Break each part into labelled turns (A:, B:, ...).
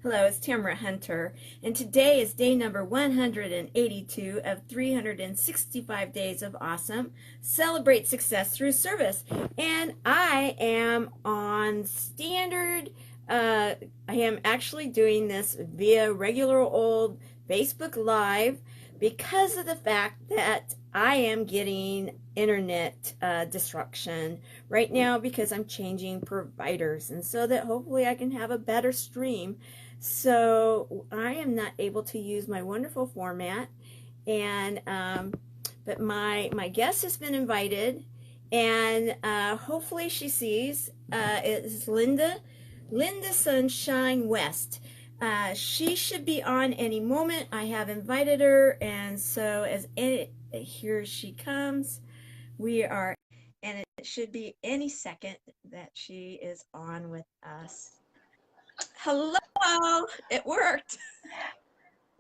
A: Hello, it's Tamara Hunter, and today is day number 182 of 365 days of awesome. Celebrate success through service. And I am on standard, I am actually doing this via regular old Facebook Live because of the fact that I am getting internet disruption right now because I'm changing providers, and so that hopefully I can have a better stream. So I am not able to use my wonderful format, and but my guest has been invited, and hopefully she sees. It's Lynda Sunshine West. She should be on any moment. I have invited her, and so here she comes. We are, and it should be any second that she is on with us. Hello, it worked.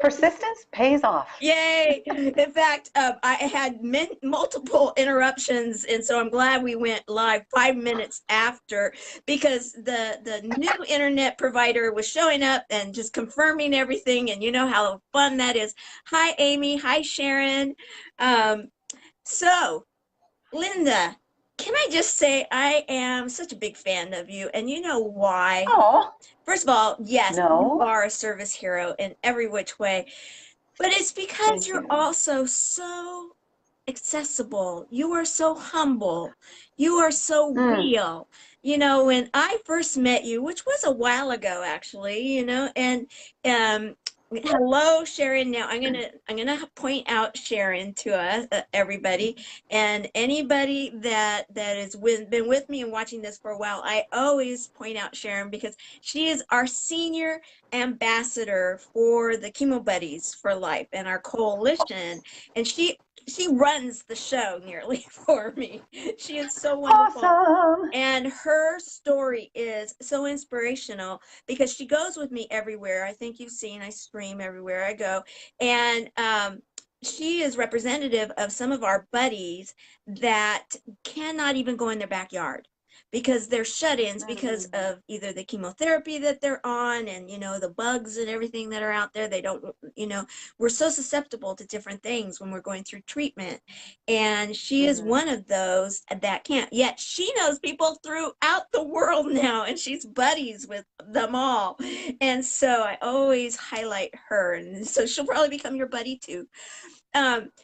B: Persistence pays off.
A: Yay. In fact, I had multiple interruptions, and so I'm glad we went live 5 minutes after, because the new internet provider was showing up and just confirming everything, and you know how fun that is. Hi, Amy. Hi, Sharon. So, Lynda, can I just say I am such a big fan of you, and you know why?
B: Oh,
A: First of all, yes, you
B: no.
A: are a service hero in every which way, but it's because
B: Thank
A: you're
B: you.
A: also so accessible. You are so humble. You are so
B: Mm.
A: real. You know, when I first met you, which was a while ago actually, and um hello Sharon. Now I'm gonna point out Sharon to us, everybody, and anybody that has been with me and watching this for a while. I always point out Sharon because she is our senior ambassador for the Chemo Buddies for Life and our coalition, and she runs the show nearly for me. She is so wonderful.
B: Awesome.
A: And her story is so inspirational because she goes with me everywhere. I think you've seen I stream everywhere I go. And she is representative of some of our buddies that cannot even go in their backyard because they're shut-ins because of either the chemotherapy that they're on, and the bugs and everything that are out there. They don't, we're so susceptible to different things when we're going through treatment, and she is one of those that can't. Yet she knows people throughout the world now, and she's buddies with them all, and so I always highlight her, and so she'll probably become your buddy too.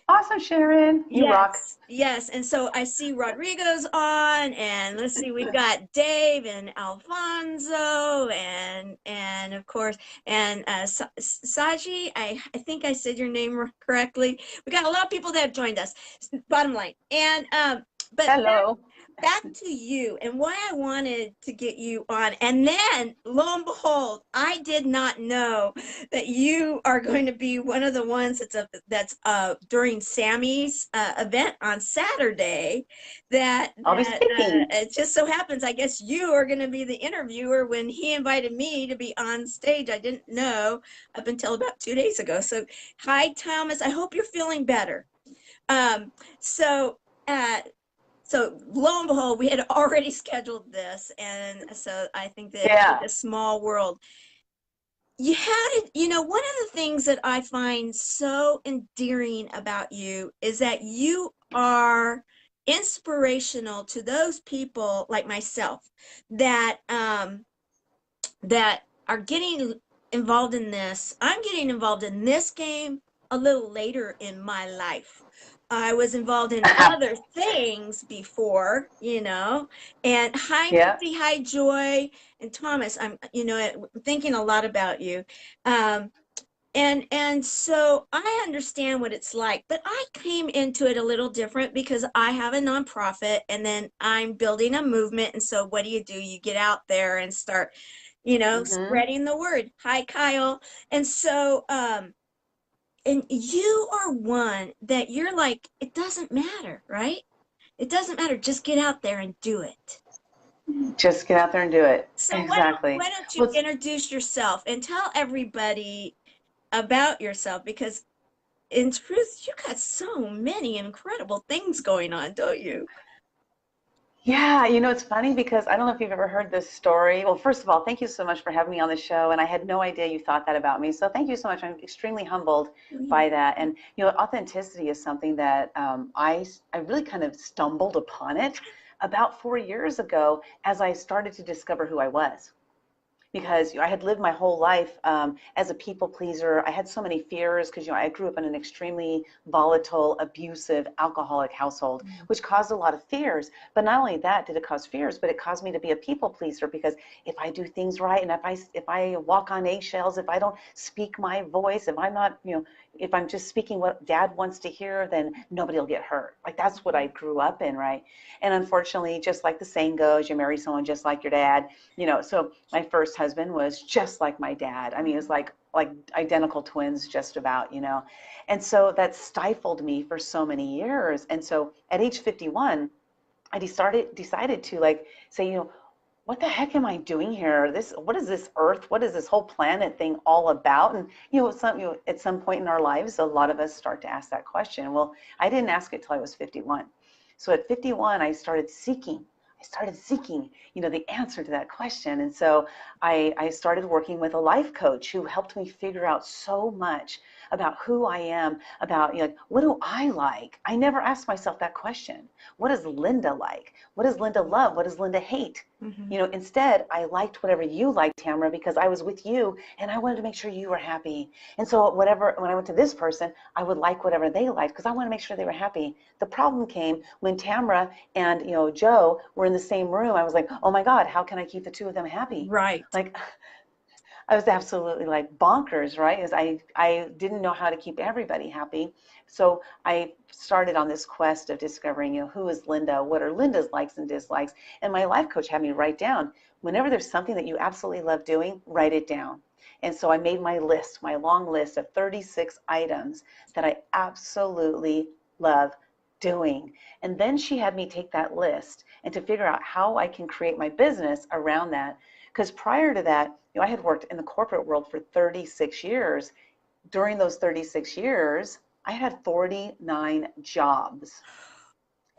B: Awesome, Sharon. You rock.
A: Yes. And so I see Rodrigo's on, and let's see, we've got Dave and Alfonso, and of course, and Saji. I think I said your name correctly. We got a lot of people that have joined us. Bottom line, and but
B: Hello.
A: back to you and why I wanted to get you on. And then lo and behold, I did not know that you are going to be one of the ones that's during Sammy's event on Saturday.
B: I'll be speaking.
A: It just so happens, I guess you are going to be the interviewer when he invited me to be on stage. I didn't know up until about 2 days ago. So hi, Thomas. I hope you're feeling better. Um, so so lo and behold, we had already scheduled this, and so I think that it's a small world. One of the things that I find so endearing about you is that you are inspirational to those people like myself that that are getting involved in this. I'm getting involved in this game a little later in my life. I was involved in other things before, and hi, Missy, hi, Joy, and Thomas. I'm thinking a lot about you. And so I understand what it's like, but I came into it a little different because I have a nonprofit, and then I'm building a movement. And so what do? You get out there and start, spreading the word. Hi, Kyle. And so, and you are one that you're like, it doesn't matter, right? It doesn't matter. Just get out there and do it.
B: Just get out there and do it.
A: So
B: Exactly.
A: why don't you introduce yourself and tell everybody about yourself, because in truth, you got so many incredible things going on, don't you?
B: Yeah, it's funny because I don't know if you've ever heard this story. Well, first of all, thank you so much for having me on the show. And I had no idea you thought that about me. So thank you so much. I'm extremely humbled by that. And, authenticity is something that I really kind of stumbled upon it about 4 years ago as I started to discover who I was. Because I had lived my whole life as a people pleaser. I had so many fears because I grew up in an extremely volatile, abusive, alcoholic household, which caused a lot of fears. But not only that did it cause fears, but it caused me to be a people pleaser because if I do things right and if I walk on eggshells, if I don't speak my voice, if I'm not, if I'm just speaking what dad wants to hear, then nobody will get hurt. Like that's what I grew up in, right? And unfortunately, just like the saying goes, you marry someone just like your dad. So my first husband was just like my dad. I mean, it was like identical twins, just about, And so that stifled me for so many years. And so at age 51, I decided to say, what the heck am I doing here? What is this earth? What is this whole planet thing all about? And, at some point in our lives, a lot of us start to ask that question. Well, I didn't ask it till I was 51. So at 51, I started seeking, the answer to that question. And so I started working with a life coach who helped me figure out so much about who I am, about, what do I like? I never asked myself that question. What is Lynda like? What does Lynda love? What does Lynda hate? Instead, I liked whatever you liked, Tamara, because I was with you and I wanted to make sure you were happy. And so when I went to this person, I would like whatever they liked because I wanted to make sure they were happy. The problem came when Tamara and, Joe were in the same room. I was like, oh my God, how can I keep the two of them happy?
A: Right.
B: Like, I was absolutely like bonkers, right? As I didn't know how to keep everybody happy. So I started on this quest of discovering, who is Lynda? What are Lynda's likes and dislikes? And my life coach had me write down, whenever there's something that you absolutely love doing, write it down. And so I made my list, my long list of 36 items that I absolutely love doing. And then she had me take that list and to figure out how I can create my business around that. Because prior to that, I had worked in the corporate world for 36 years. During those 36 years, I had 49 jobs.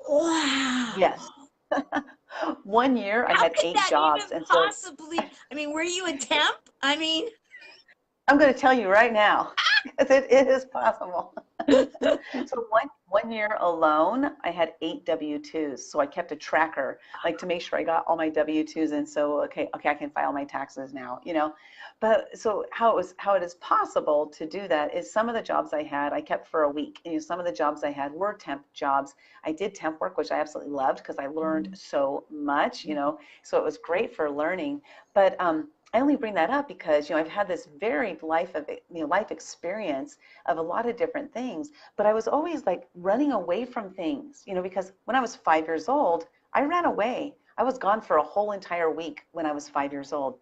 A: Wow.
B: Yes. 1 year I had 8 jobs.
A: And possibly, I mean, were you a temp? I mean,
B: I'm going to tell you right now, because it is possible. So one year alone, I had 8 W-2s. So I kept a tracker, to make sure I got all my W-2s. And so, okay, I can file my taxes now, But so how it is possible to do that is some of the jobs I had, I kept for a week. And some of the jobs I had were temp jobs. I did temp work, which I absolutely loved because I learned so much, So it was great for learning. But I only bring that up because, I've had this varied life experience of a lot of different things, but I was always running away from things, because when I was 5 years old, I ran away. I was gone for a whole entire week when I was 5 years old.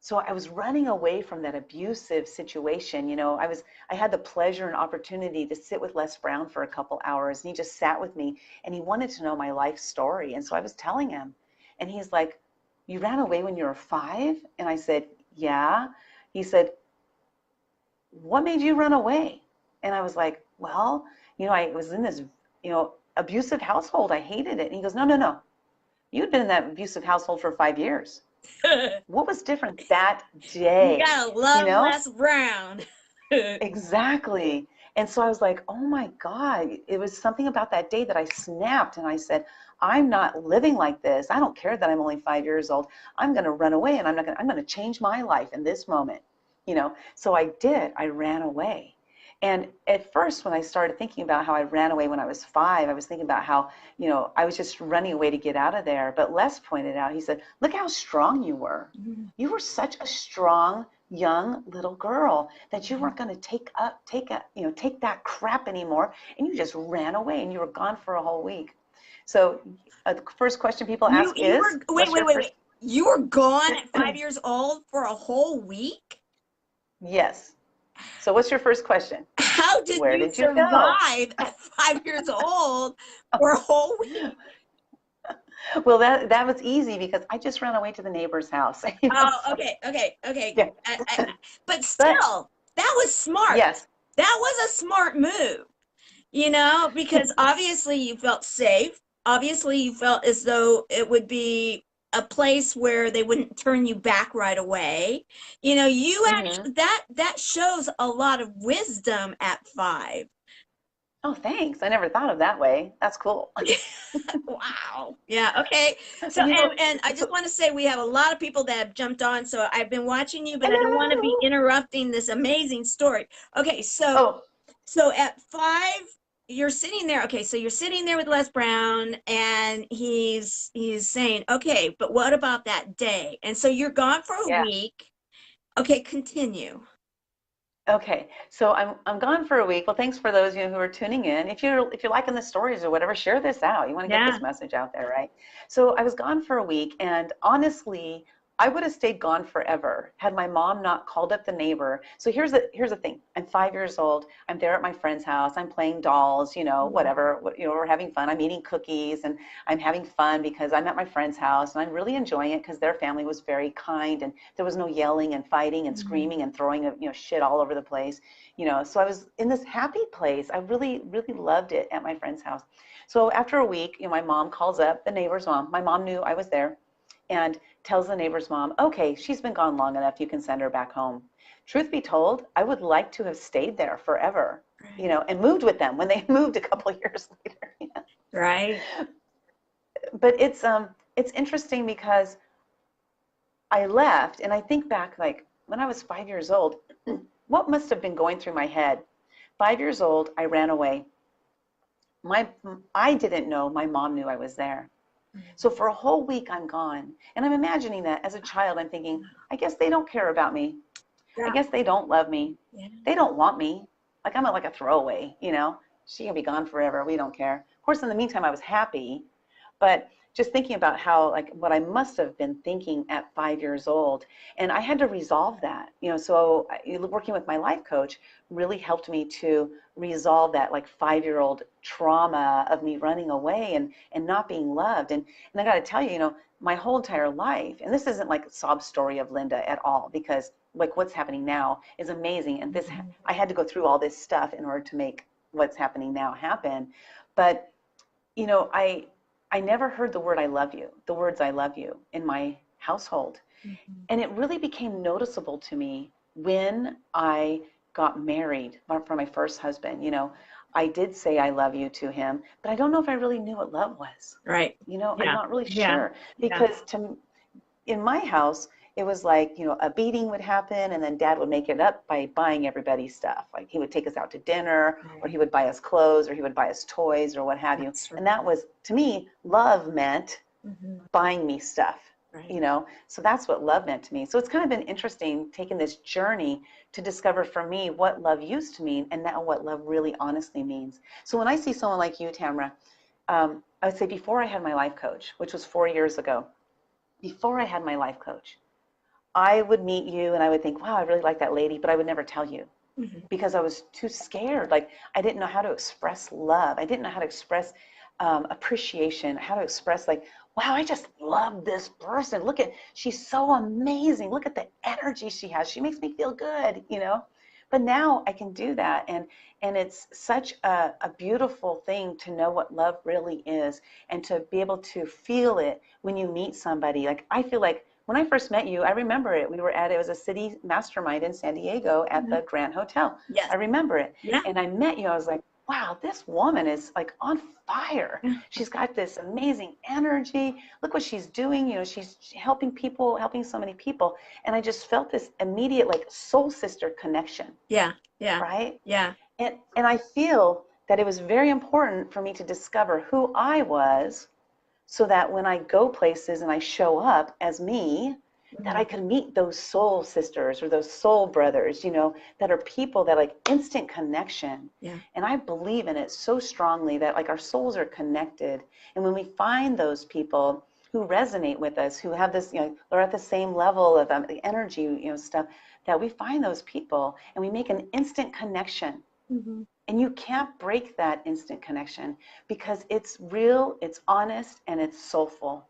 B: So I was running away from that abusive situation. I had the pleasure and opportunity to sit with Les Brown for a couple hours, and he just sat with me and he wanted to know my life story. And so I was telling him, and he's like, you ran away when you were 5? And I said, yeah. He said, what made you run away? And I was like, well, I was in this, abusive household. I hated it. And he goes, no. You'd been in that abusive household for 5 years. What was different that day?
A: You gotta love Les Brown.
B: Exactly. And so I was like, oh my God, it was something about that day that I snapped and I said, I'm not living like this. I don't care that I'm only 5 years old. I'm going to run away and I'm going to change my life in this moment. So I did. I ran away. And at first, when I started thinking about how I ran away when I was 5, I was thinking about how, I was just running away to get out of there. But Les pointed out, he said, look how strong you were. You were such a strong, young little girl that you weren't going to take that crap anymore. And you just ran away and you were gone for a whole week. So the first question people ask is,
A: wait. You were gone at 5 years old for a whole week?
B: Yes. So what's your first question?
A: How did you survive at 5 years old for a whole week?
B: Well, that was easy because I just ran away to the neighbor's house.
A: Oh, okay. Yeah. But still, that was smart.
B: Yes.
A: That was a smart move, because obviously you felt safe. obviously you felt as though it would be a place where they wouldn't turn you back right away. You know, you
B: Hmm.
A: actually, that shows a lot of wisdom at 5.
B: Oh, thanks. I never thought of that way. That's cool.
A: Wow. Yeah. Okay. So,
B: And you know,
A: and I just
B: so
A: want to say we have a lot of people that have jumped on. So I've been watching you, but I don't want to be
B: hello.
A: interrupting this amazing story. Okay. So,
B: Oh,
A: so at 5, you're sitting there. Okay. So you're sitting there with Les Brown, and he's saying, okay, but what about that day? And so you're gone for a
B: yeah.
A: week. Okay. Continue.
B: Okay, so I'm gone for a week. Well, thanks for those who are tuning in. If you're liking the stories or whatever, share this out. You want to get
A: Yeah.
B: this message out there, right? So I was gone for a week, and honestly, I would have stayed gone forever had my mom not called up the neighbor. So here's the thing. I'm 5 years old. I'm there at my friend's house. I'm playing dolls, whatever. We're having fun. I'm eating cookies and I'm having fun because I'm at my friend's house and I'm really enjoying it because their family was very kind and there was no yelling and fighting and
A: Mhm.
B: screaming and throwing shit all over the place. So I was in this happy place. I really, really loved it at my friend's house. So after a week, my mom calls up the neighbor's mom. My mom knew I was there and tells the neighbor's mom, okay, she's been gone long enough. You can send her back home. Truth be told, I would like to have stayed there forever,
A: Right.
B: and moved with them when they moved a couple of years later.
A: Right.
B: But it's interesting because I left and I think back like when I was 5 years old, what must have been going through my head? 5 years old, I ran away. My I didn't know my mom knew I was there. So for a whole week I'm gone. And I'm imagining that as a child, I'm thinking, I guess they don't care about me. I
A: Yeah.
B: guess they don't love me.
A: Yeah.
B: They don't want me. Like I'm like a throwaway. She can be gone forever. We don't care. Of course, in the meantime, I was happy, but just thinking about how like what I must have been thinking at 5 years old, and I had to resolve that. So working with my life coach really helped me to resolve that like 5 year old trauma of me running away and not being loved. And I got to tell you, my whole entire life, and this isn't like a sob story of Lynda at all, because like what's happening now is amazing, and
A: Mhm.
B: I had to go through all this stuff in order to make what's happening now happen. But you know, I I never heard the words I love you in my household.
A: Mhm.
B: And it really became noticeable to me when I got married for my first husband. I did say I love you to him, but I don't know if I really knew what love was.
A: Right.
B: I'm
A: Yeah.
B: not really
A: Yeah.
B: sure
A: Yeah.
B: because in my house, it was like, a beating would happen and then dad would make it up by buying everybody stuff. Like he would take us out to dinner or he
A: Right.
B: would buy us clothes or he would buy us toys or what have you.
A: That's
B: And
A: right.
B: that was, to me, love meant
A: Mhm.
B: buying me stuff,
A: Right.
B: So that's what love meant to me. So it's kind of been interesting taking this journey to discover for me what love used to mean and now what love really honestly means. So when I see someone like you, Tamara, I would say before I had my life coach, which was 4 years ago, before I had my life coach, I would meet you and I would think, wow, I really like that lady, but I would never tell you
A: Mhm.
B: because I was too scared. Like I didn't know how to express love. I didn't know how to express appreciation, how to express like, wow, I just love this person. She's so amazing. Look at the energy she has. She makes me feel good. But now I can do that. And it's such a beautiful thing to know what love really is and to be able to feel it when you meet somebody. Like I feel like when I first met you, I remember it. It was a city mastermind in San Diego at
A: Mhm.
B: the Grand Hotel.
A: Yes.
B: I remember it.
A: Yeah.
B: And I met you. I was like, wow, this woman is like on fire.
A: Yeah.
B: She's got this amazing energy. Look what she's doing. She's helping people, helping so many people. And I just felt this immediate like soul sister connection,
A: Yeah. Yeah.
B: right?
A: Yeah.
B: And I feel that it was very important for me to discover who I was so that when I go places and I show up as me, that I
A: Mhm.
B: could meet those soul sisters or those soul brothers, that are people that like instant connection.
A: Yeah.
B: And I believe in it so strongly that like our souls are connected. And when we find those people who resonate with us, who have this, they're at the same level of the energy, stuff, that we find those people and we make an instant connection.
A: Mhm.
B: And you can't break that instant connection because it's real, it's honest, and it's soulful.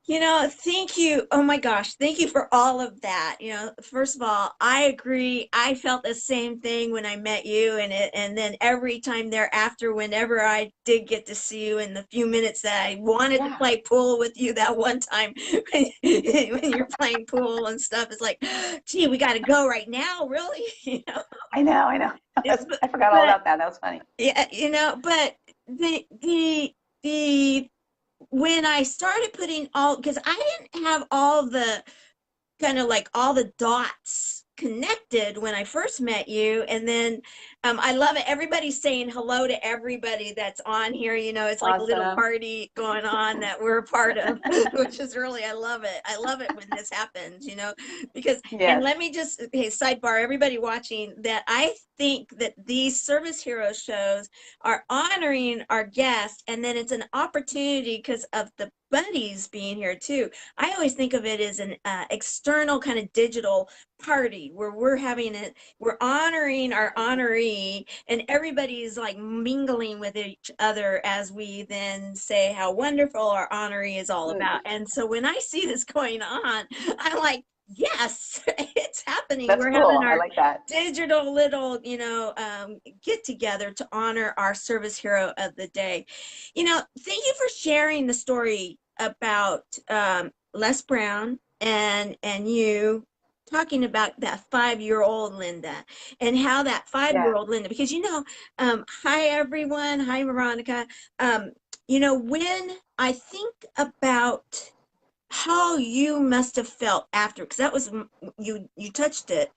A: Thank you. Oh my gosh, thank you for all of that. First of all, I agree. I felt the same thing when I met you, and then every time thereafter, whenever I did get to see you in the few minutes that I wanted to
B: Yeah,
A: play pool with you that one time when you're playing pool and stuff, it's like, gee, we got to go right now, really?
B: I know, I know.
A: But,
B: I forgot all
A: but
B: about that. That was funny.
A: yeah, but the when I started putting all, because I didn't have all the kind of like all the dots connected when I first met you. And then I love it. Everybody's saying hello to everybody that's on here. It's like a little
B: Awesome.
A: party going on that we're a part of, which is really, I love it. I love it when this happens, because, and
B: Yes.
A: let me just, hey, sidebar, everybody watching, that I think that these service hero shows are honoring our guests. And then it's an opportunity because of the buddies being here too. I always think of it as an external kind of digital party where we're honoring our honoree, and everybody's like mingling with each other as we then say how wonderful our honoree is all
B: Mm,
A: about. And so when I see this going on, I'm like, yes, it's happening.
B: that's
A: We're having
B: cool. I
A: our
B: like that.
A: digital little, get together to honor our service hero of the day. Thank you for sharing the story about Les Brown and you talking about that 5-year-old Lynda, and how that
B: Yeah.
A: five-year-old Lynda, because hi everyone, hi Veronica. When I think about how you must have felt after, because that was, you touched it,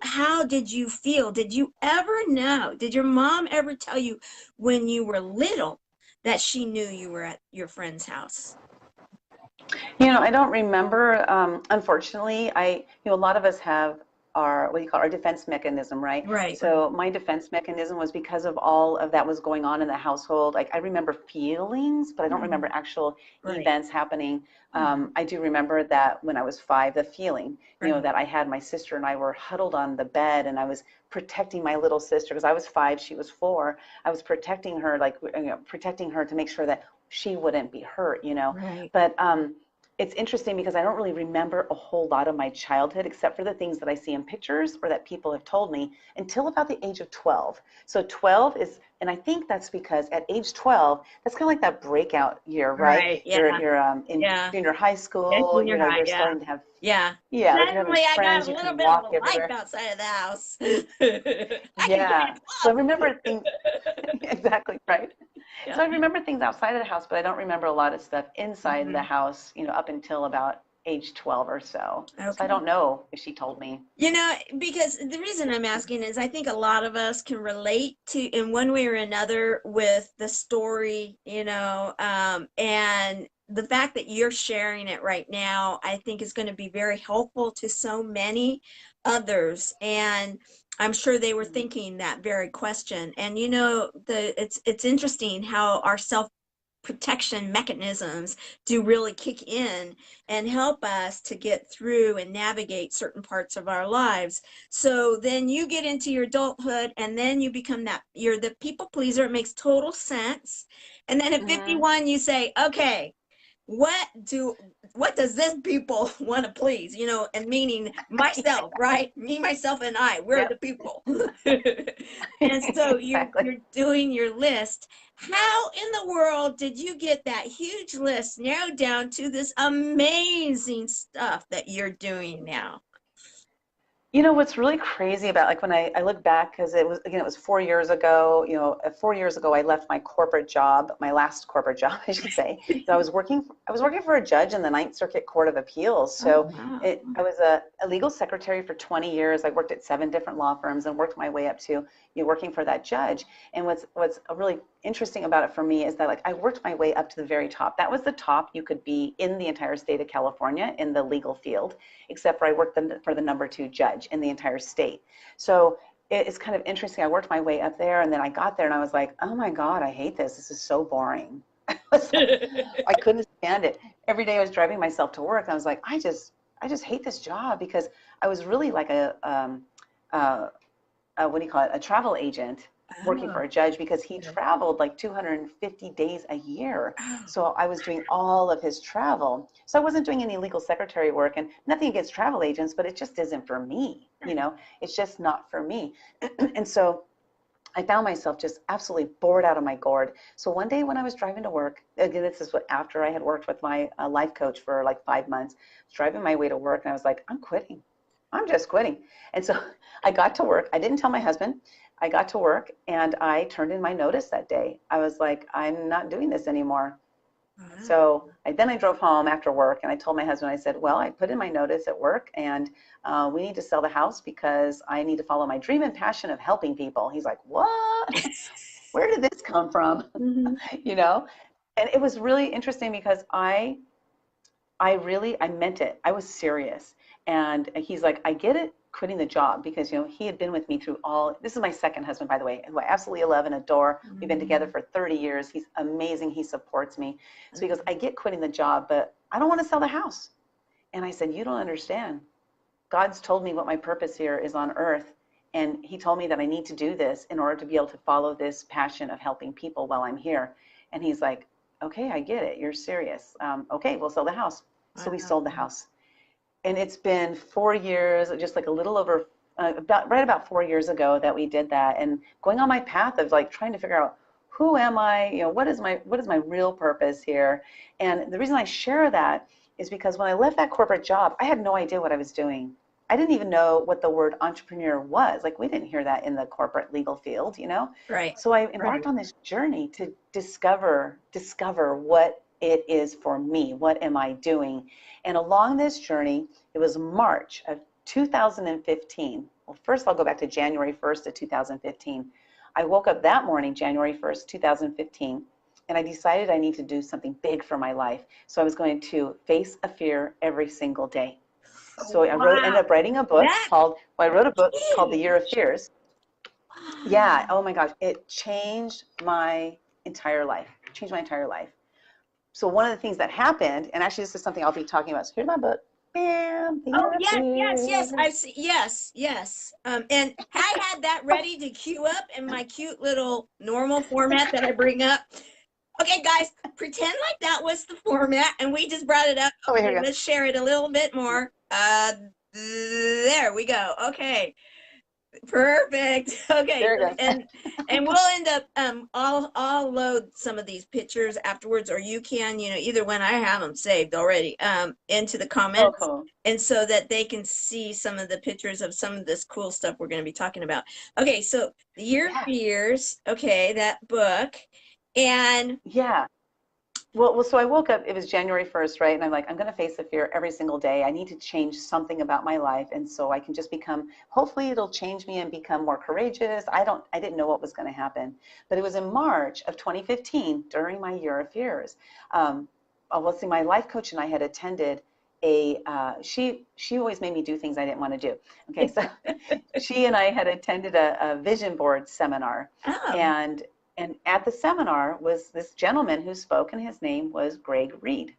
A: how did you feel? Did you ever know, did your mom ever tell you when you were little that she knew you were at your friend's house?
B: I don't remember. Unfortunately, a lot of us have our, what do you call it, our defense mechanism, right?
A: Right,
B: So my defense mechanism was because of all of that was going on in the household. Like I remember feelings, but I don't remember actual
A: right,
B: events happening. I do remember that when I was 5, the feeling,
A: right.
B: that I had my sister and I were huddled on the bed, and I was protecting my little sister because I was 5, she was 4. I was protecting her, like, protecting her to make sure that she wouldn't be hurt.
A: Right.
B: But it's interesting because I don't really remember a whole lot of my childhood except for the things that I see in pictures or that people have told me until about the age of 12. So 12 is, and I think that's because at age 12, that's kind of like that breakout year, right?
A: Right. Yeah.
B: You're in
A: Yeah.
B: junior high
A: Yeah.
B: school,
A: Junior high.
B: you're
A: Yeah.
B: starting to have,
A: Yeah.
B: yeah, like you're having
A: Suddenly, I got
B: friends,
A: a
B: you
A: little
B: can
A: bit of
B: walk
A: a life
B: everywhere.
A: outside of the house. I can join
B: Yeah.
A: a
B: So I
A: club.
B: remember things, exactly, right?
A: Yeah.
B: So I remember things outside of the house, but I don't remember a lot of stuff inside the
A: Hmm.
B: house, up until about age 12 or so. So I
A: Okay.
B: don't know if she told me.
A: Because the reason I'm asking is I think a lot of us can relate to, in one way or another, with the story, and the fact that you're sharing it right now, I think is going to be very helpful to so many others. And I'm sure they were
B: Mhm.
A: thinking that very question. And it's interesting how our self protection mechanisms do really kick in and help us to get through and navigate certain parts of our lives. So then you get into your adulthood, and then you become that, you're the people pleaser. It makes total sense. And then at
B: Mhm.
A: 51, you say, okay, what do what does this people want to please, and meaning myself, right? Me, myself, and I, we're the
B: Yep.
A: people. And so
B: Exactly.
A: you're doing your list. How in the world did you get that huge list narrowed down to this amazing stuff that you're doing now?
B: What's really crazy about, like, when I look back, because it was 4 years ago. 4 years ago I left my corporate job, my last corporate job, I should say. I was working for a judge in the Ninth Circuit Court of Appeals.
A: Oh,
B: So
A: wow.
B: I was a legal secretary for 20 years. I worked at 7 different law firms and worked my way up to working for that judge. And what's really interesting about it for me is that, like, I worked my way up to the very top. That was the top you could be in the entire state of California in the legal field, except for I worked for the number 2 judge in the entire state. So it's kind of interesting. I worked my way up there, and then I got there and I was like, oh my God, I hate this. This is so boring. I was like, I couldn't stand it. Every day I was driving myself to work, and I was like, I just hate this job, because I was really like a what do you call it? A travel agent. working for
A: Oh,
B: a judge because he
A: okay.
B: traveled like 250 days a year.
A: Oh,
B: So I was doing all of his travel. So I wasn't doing any legal secretary work, and nothing against travel agents, but it just isn't for me.
A: right.
B: It's just not for me. And so I found myself just absolutely bored out of my gourd. So one day when I was driving to work, again, this is what after I had worked with my life coach for like 5 months, I was driving my way to work and I was like, I'm quitting. I'm just quitting. And so I got to work. I didn't tell my husband. I got to work and I turned in my notice that day. I was like, I'm not doing this anymore.
A: Wow.
B: So then I drove home after work and I told my husband, I said, well, I put in my notice at work and we need to sell the house because I need to follow my dream and passion of helping people. He's like, what? Where did this come from?
A: Mhm.
B: you know? And it was really interesting because I meant it. I was serious. And he's like, I get it quitting the job because, he had been with me through this is my second husband, by the way, who I absolutely love and adore. We've been together
A: Mm,
B: for 30 years. He's amazing. He supports me. So he goes,
A: okay.
B: I get quitting the job, but I don't want to sell the house. And I said, you don't understand. God's told me what my purpose here is on earth. And he told me that I need to do this in order to be able to follow this passion of helping people while I'm here. And he's like, okay, I get it. You're serious. Okay, we'll sell the house. So we sold the
A: Wow.
B: house. And it's been 4 years, just like a little over, about 4 years ago that we did that. And going on my path of like trying to figure out who am I, what is my real purpose here? And the reason I share that is because when I left that corporate job, I had no idea what I was doing. I didn't even know what the word entrepreneur was. Like we didn't hear that in the corporate legal field.
A: Right.
B: So I embarked
A: Right.
B: on this journey to discover what it is for me. What am I doing? And along this journey, it was March of 2015. Well, first I'll go back to January 1st of 2015. I woke up that morning, January 1st, 2015, and I decided I need to do something big for my life. So I was going to face a fear every single day. So ended
A: Wow.
B: up writing a book
A: That
B: called, well, I wrote a book called The Year of
A: huge.
B: Fears. Yeah,
A: Wow.
B: oh my gosh, it changed my entire life. Changed my entire life. So one of the things that happened, and actually this is something I'll be talking about. So here's my book. Bam, The
A: Oh
B: Year of
A: yes, yes, yes.
B: Fears.
A: I see. Yes, yes. And I had that ready to queue up in my cute little normal format that I bring up. Okay, guys, pretend like that was the format, and we just brought it up.
B: Oh, wait, here
A: Okay,
B: we go.
A: let's share it a little bit more. There we go. Okay. Perfect. Okay,
B: There it goes.
A: and we'll end up I'll load some of these pictures afterwards, or you can, either when I have them saved already, into the
B: Oh,
A: comments,
B: cool.
A: and so that they can see some of the pictures of some of this cool stuff we're going to be talking about. Okay, so the Year of
B: Yeah,
A: Fears, okay, that book, and
B: yeah. Well, so I woke up, it was January 1st, right? And I'm like, I'm going to face the fear every single day. I need to change something about my life. And so I can just hopefully it'll change me and become more courageous. I didn't know what was going to happen. But it was in March of 2015 during my Year of Fears. Let's see, my life coach and I had attended she always made me do things I didn't want to do. Okay, so she and I had attended a vision board seminar.
A: oh,
B: And and at the seminar was this gentleman who spoke, and his name was Greg Reed.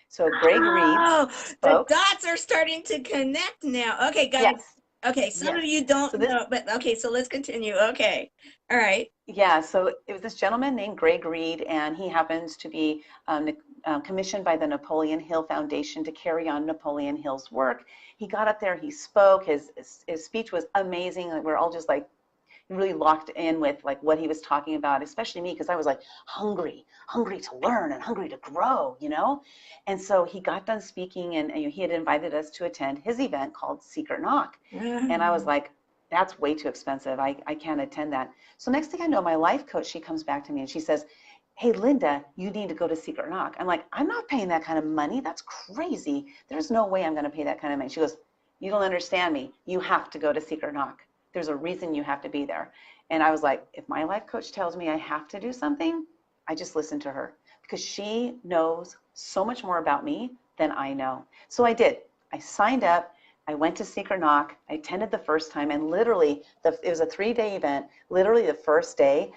B: So Greg Reed
A: oh, the
B: spoke.
A: dots are starting to connect now. Okay, guys.
B: Yes,
A: Okay, some of
B: yes.
A: you
B: So
A: don't
B: this,
A: know, but okay, so let's continue. Okay. All right.
B: yeah, so it was this gentleman named Greg Reed, and he happens to be commissioned by the Napoleon Hill Foundation to carry on Napoleon Hill's work. He got up there, he spoke, his speech was amazing. Like, we're all just like really locked in with like what he was talking about, especially me, because I was like hungry to learn and hungry to grow. And so he got done speaking, and he had invited us to attend his event called Secret Knock. And I was like, that's way too expensive. I can't attend that. So next thing I know, my life coach, she comes back to me and she says, hey, Lynda, you need to go to Secret Knock. I'm like, I'm not paying that kind of money. That's crazy. There's no way I'm going to pay that kind of money. She goes, you don't understand me. You have to go to Secret Knock. There's a reason you have to be there. And I was like, if my life coach tells me I have to do something, I just listen to her because she knows so much more about me than I know. So I did. I signed up. I went to Secret Knock. I attended the first time, and literally, it was a 3-day event. Literally, the first day,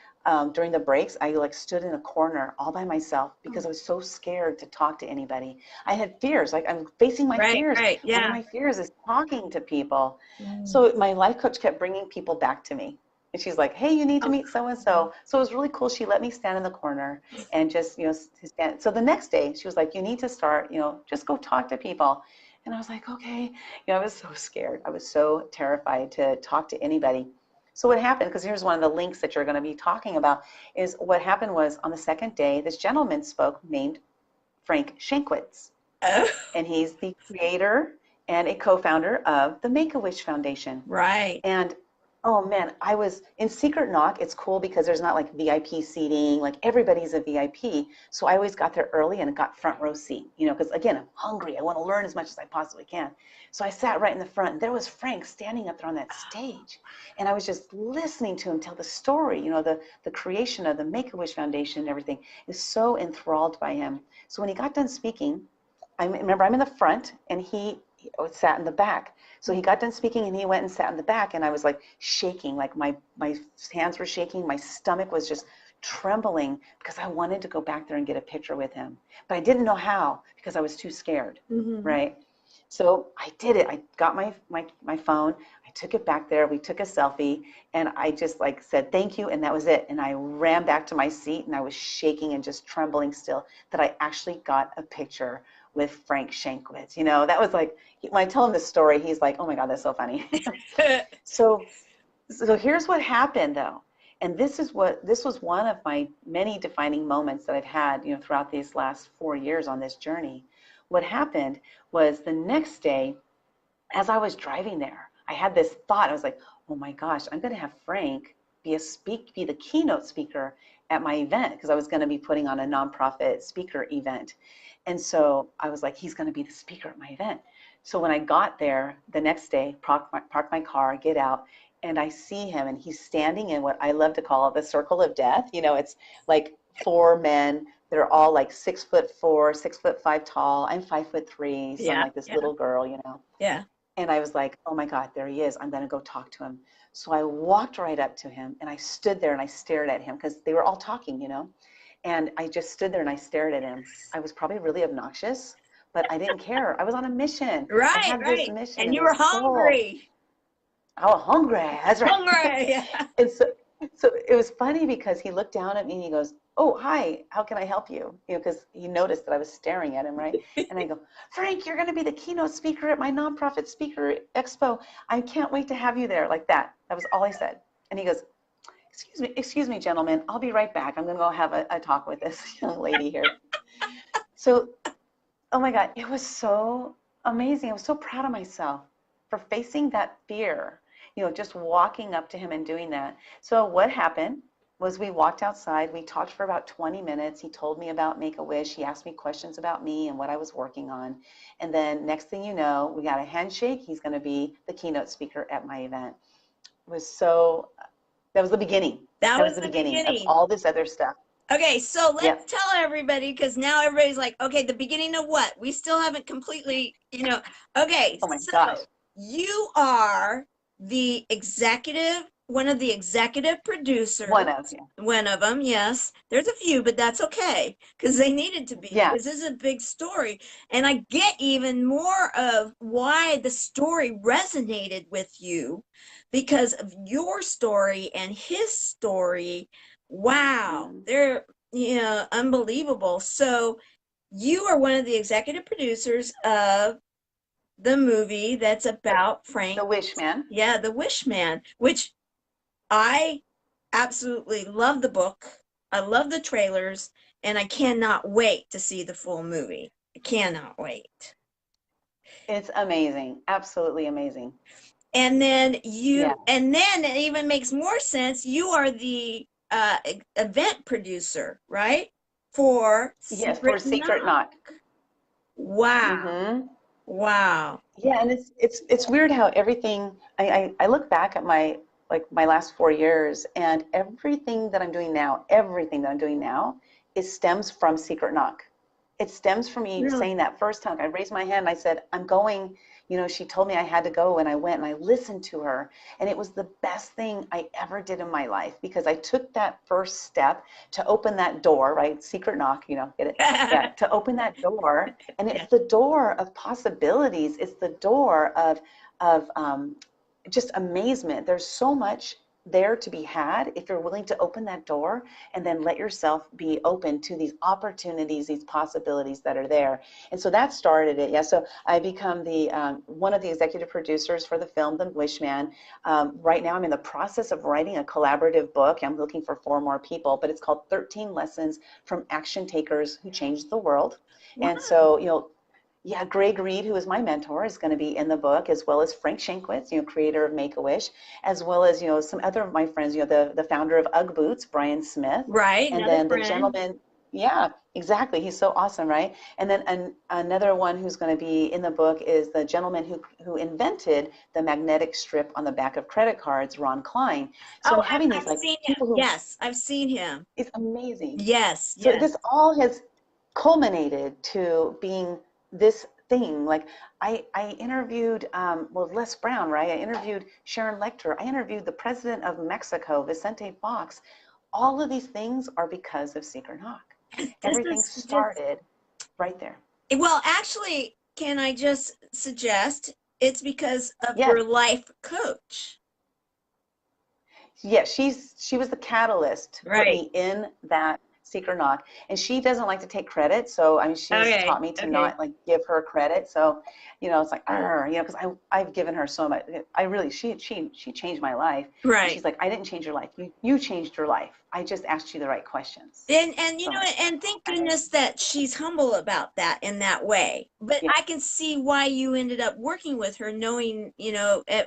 B: during the breaks, I like stood in a corner all by myself because I was so scared to talk to anybody. I had fears, like I'm facing my
A: Right,
B: fears.
A: right.
B: One of
A: Yeah.
B: my fears is talking to people.
A: Mm.
B: So my life coach kept bringing people back to me. And she's like, hey, you need to meet so-and-so. So it was really cool. She let me stand in the corner and just, stand. So the next day she was like, you need to start, just go talk to people. And I was like, okay. I was so scared. I was so terrified to talk to anybody. So what happened, because here's one of the links that you're going to be talking about, is what happened was on the second day, this gentleman spoke named Frank Shankwitz.
A: Oh.
B: And he's the creator and a co-founder of the Make-A-Wish Foundation.
A: Right.
B: And oh man, I was in Secret Knock. It's cool because there's not like VIP seating, like everybody's a VIP. So I always got there early and got front row seat, because again, I'm hungry. I want to learn as much as I possibly can. So I sat right in the front, and there was Frank standing up there on that stage. And I was just listening to him tell the story, the creation of the Make-A-Wish Foundation and everything. Is so enthralled by him. So when he got done speaking, I remember I'm in the front and he sat in the back. So he got done speaking and he went and sat in the back, and I was like shaking, like my hands were shaking, my stomach was just trembling because I wanted to go back there and get a picture with him. But I didn't know how because I was too scared, right? So I did it. I got my phone, I took it back there, we took a selfie, and I just like said thank you, and that was it. And I ran back to my seat and I was shaking and just trembling still that I actually got a picture with Frank Shankwitz. That was like, when I tell him this story, he's like, oh my God, that's so funny. So here's what happened though. And this was one of my many defining moments that I've had, throughout these last 4 years on this journey. What happened was the next day, as I was driving there, I had this thought. I was like, oh my gosh, I'm going to have Frank be the keynote speaker at my event, because I was going to be putting on a nonprofit speaker event. And so I was like, he's going to be the speaker at my event. So when I got there the next day, park my car, get out, and I see him, and he's standing in what I love to call the circle of death. It's like 4 men. They're all like 6'4", 6'5" tall. I'm 5'3", so I'm like this little girl,
A: Yeah.
B: And I was like, oh my God, there he is. I'm going to go talk to him. So I walked right up to him, and I stood there and I stared at him because they were all talking, And I just stood there and I stared at him. I was probably really obnoxious, but I didn't care. I was on a mission. I
A: Right,
B: had this mission.
A: and you were hungry.
B: I was hungry. That's right.
A: Hungry. Yeah.
B: And so it was funny because he looked down at me and he goes, oh, hi, how can I help you? Because he noticed that I was staring at him, right? And I go, Frank, you're going to be the keynote speaker at my nonprofit speaker expo. I can't wait to have you there, like that. That was all I said. And he goes, excuse me, gentlemen, I'll be right back. I'm going to go have a talk with this young lady here. So, oh my God, it was so amazing. I was so proud of myself for facing that fear, just walking up to him and doing that. So what happened was we walked outside. We talked for about 20 minutes. He told me about Make-A-Wish. He asked me questions about me and what I was working on. And then next thing you know, we got a handshake. He's going to be the keynote speaker at my event. It was so... That was the beginning.
A: That was
B: the
A: the
B: beginning of all this other stuff.
A: Okay, so let's tell everybody, because now everybody's like, okay, the beginning of what? We still haven't completely, Okay,
B: oh my gosh.
A: You are the executive, one of the executive producers. One of them, yes. There's a few, but that's okay, because they needed to be.
B: Yeah.
A: Because this is a big story. And I get even more of why the story resonated with you, because of your story and his story. Wow, they're unbelievable. So you are one of the executive producers of the movie that's about Frank.
B: The Wish Man.
A: Yeah, The Wish Man, which I absolutely love the book. I love the trailers, and I cannot wait to see the full movie. I cannot wait.
B: It's amazing. Absolutely amazing.
A: And then and then it even makes more sense. You are the event producer, right? For
B: Secret Knock.
A: Wow. Wow.
B: Yeah, and it's weird how everything, I look back at my last 4 years, and everything that I'm doing now, stems from Secret Knock. It stems from me saying that first time. I raised my hand and I said, I'm going. She told me I had to go, and I went and I listened to her, and it was the best thing I ever did in my life, because I took that first step to open that door, right? Secret Knock, get it? Yeah, to open that door, and it's the door of possibilities. It's the door of just amazement. There's so much there to be had if you're willing to open that door and then let yourself be open to these opportunities, these possibilities that are there. And so that started it. Yeah. So I become the one of the executive producers for the film The Wishman. Right now I'm in the process of writing a collaborative book. I'm looking for 4 more people, but it's called 13 Lessons from Action Takers Who Changed the World.
A: Wow.
B: And so, yeah, Greg Reed, who is my mentor, is going to be in the book, as well as Frank Shankwitz, creator of Make-A-Wish, as well as, some other of my friends, the founder of UGG Boots, Brian Smith,
A: Right,
B: and
A: another
B: then the
A: friend.
B: gentleman, yeah, exactly. He's so awesome, right? And then another one who's going to be in the book is the gentleman who invented the magnetic strip on the back of credit cards, Ron Klein. So
A: Oh,
B: I'm having these
A: I've
B: like
A: seen him.
B: people who,
A: Yes, I've seen him.
B: it's amazing.
A: Yes,
B: So
A: yes.
B: this all has culminated to being this thing. Like I interviewed, well, Les Brown, right? I interviewed Sharon Lecter. I interviewed the president of Mexico, Vicente Fox. All of these things are because of Seek or Knock.
A: This
B: Everything
A: is just,
B: started right there.
A: well, actually, can I just suggest it's because of
B: Yes.
A: your life coach?
B: Yeah, she was the catalyst to put
A: Right.
B: me in that Seek or Knock, and she doesn't like to take credit. So I mean, she's
A: Okay,
B: taught me to
A: okay.
B: not like give her credit. So, it's like, because I've given her so much. I really she changed my life, and
A: Right.
B: she's like, I didn't change your life. You changed your life. I just asked you the right questions.
A: And
B: So I'm like,
A: and thank
B: okay,
A: goodness that she's humble about that in that way. But
B: yeah,
A: I can see why you ended up working with her, knowing,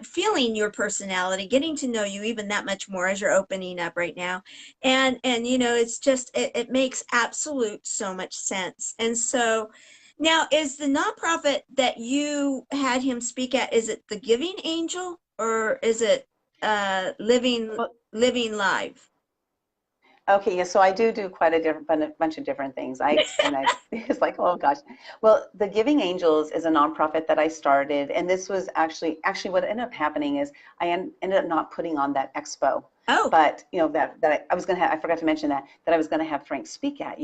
A: feeling your personality, getting to know you even that much more as you're opening up right now. And it's just it makes absolute so much sense. And so now, is the nonprofit that you had him speak at, is it the Giving Angel, or is it Living
B: well,
A: Living Live?
B: okay, yeah, so I do quite a bunch of different things. It's like, oh gosh. Well, the Giving Angels is a nonprofit that I started, and this was actually what ended up happening is ended up not putting on that expo.
A: Oh,
B: But that I was gonna have, I forgot to mention that I was gonna have Frank speak at,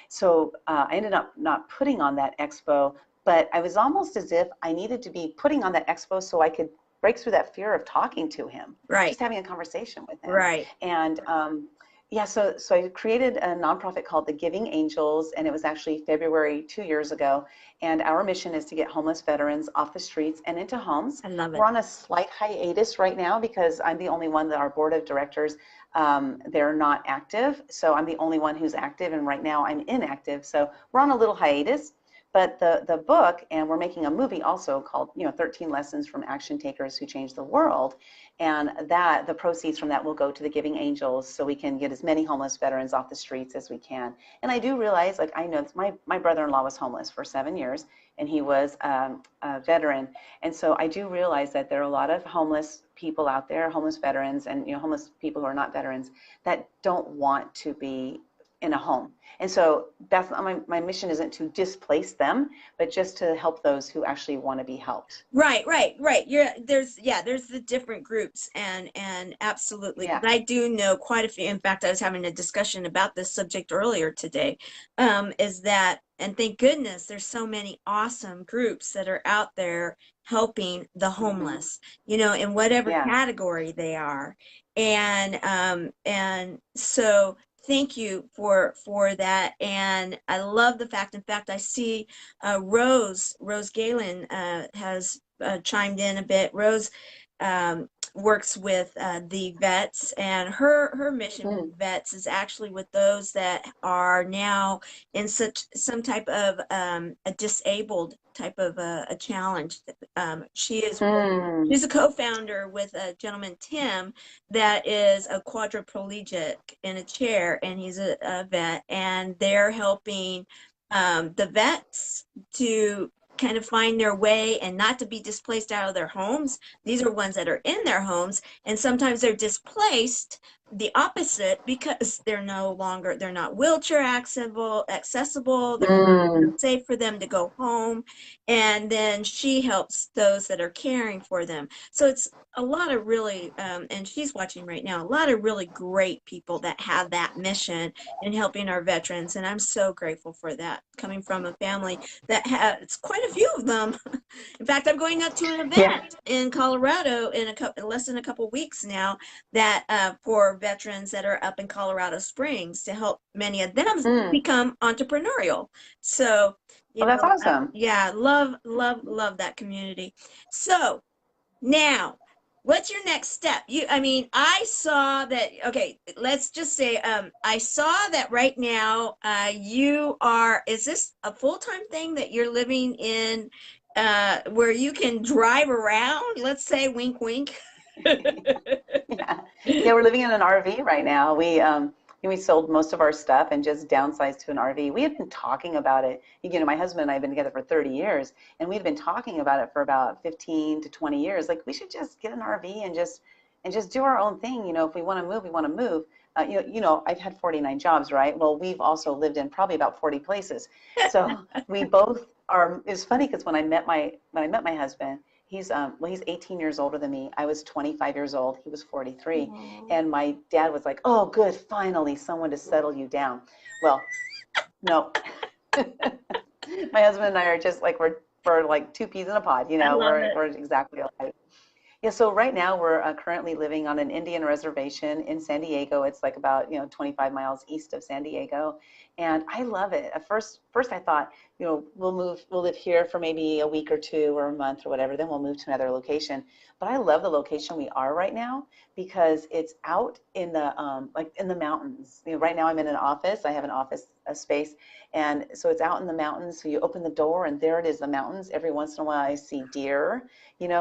B: So I ended up not putting on that expo, but I was almost as if I needed to be putting on that expo so I could break through that fear of talking to him,
A: right,
B: just having a conversation with him.
A: right.
B: And yeah, so I created a nonprofit called the Giving Angels, and it was actually February 2 years ago. And our mission is to get homeless veterans off the streets and into homes.
A: I love
B: We're
A: it.
B: on a slight hiatus right now because I'm the only one that our board of directors, they're not active. So I'm the only one who's active, and right now I'm inactive. So we're on a little hiatus. But the book, and we're making a movie also called, 13 Lessons from Action Takers Who Changed the World. And that the proceeds from that will go to the Giving Angels so we can get as many homeless veterans off the streets as we can. And I do realize, like, I know my brother-in-law was homeless for 7 years, and he was a veteran. And so I do realize that there are a lot of homeless people out there, homeless veterans, and homeless people who are not veterans that don't want to be in a home. And so that's my mission isn't to displace them, but just to help those who actually want to be helped.
A: Right, right. There's the different groups, and absolutely.
B: Yeah.
A: But I do know quite a few. In fact, I was having a discussion about this subject earlier today. Is that, and thank goodness there's so many awesome groups that are out there helping the
B: Mm-hmm.
A: homeless, in whatever
B: Yeah.
A: category they are. And so thank you for that. And I love the fact, in fact, I see Rose Galen has chimed in a bit. Rose works with the vets, and her mission with
B: Mm.
A: vets is actually with those that are now in some type of a disabled type of a challenge.
B: Mm.
A: She's a co-founder with a gentleman, Tim, that is a quadriplegic in a chair, and he's a vet, and they're helping the vets to kind of find their way and not to be displaced out of their homes. These are ones that are in their homes, and sometimes they're displaced the opposite, because they're not wheelchair accessible. They're
B: Mm.
A: safe for them to go home. And then she helps those that are caring for them. So it's a lot of really, and she's watching right now, a lot of really great people that have that mission in helping our veterans. And I'm so grateful for that, coming from a family that has quite a few of them. In fact, I'm going up to an
B: Yeah.
A: event in Colorado in less than a couple weeks now, that for veterans that are up in Colorado Springs, to help many of them
B: Mm.
A: become entrepreneurial. So,
B: Oh, that's awesome.
A: yeah, love that community. So now, what's your next step? I mean, I saw that, okay, let's just say, I saw that right now, is this a full-time thing that you're living in, where you can drive around, let's say, wink, wink?
B: Yeah. Yeah, we're living in an RV right now. We sold most of our stuff and just downsized to an RV. We had been talking about it. You know, my husband and I have been together for 30 years, and we've been talking about it for about 15 to 20 years. Like, we should just get an RV and just do our own thing. You know, if we want to move, we want to move. I've had 49 jobs, right? Well, we've also lived in probably about 40 places. So we both are. It's funny because when I met my husband, he's 18 years older than me. I was 25 years old. He was 43.
A: Aw.
B: And my dad was like, "Oh, good, finally someone to settle you down." Well, no. My husband and I are just like we're like two peas in a pod, you
A: I
B: know.
A: love
B: We're exactly alike. Yeah, so right now we're currently living on an Indian reservation in San Diego. It's like about 25 miles east of San Diego, and I love it. At first I thought, we'll live here for maybe a week or two or a month or whatever, then we'll move to another location. But I love the location we are right now because it's out in the like in the mountains. Right now I'm in an office. I have an office space, and so it's out in the mountains. So you open the door and there it is, the mountains. Every once in a while I see deer.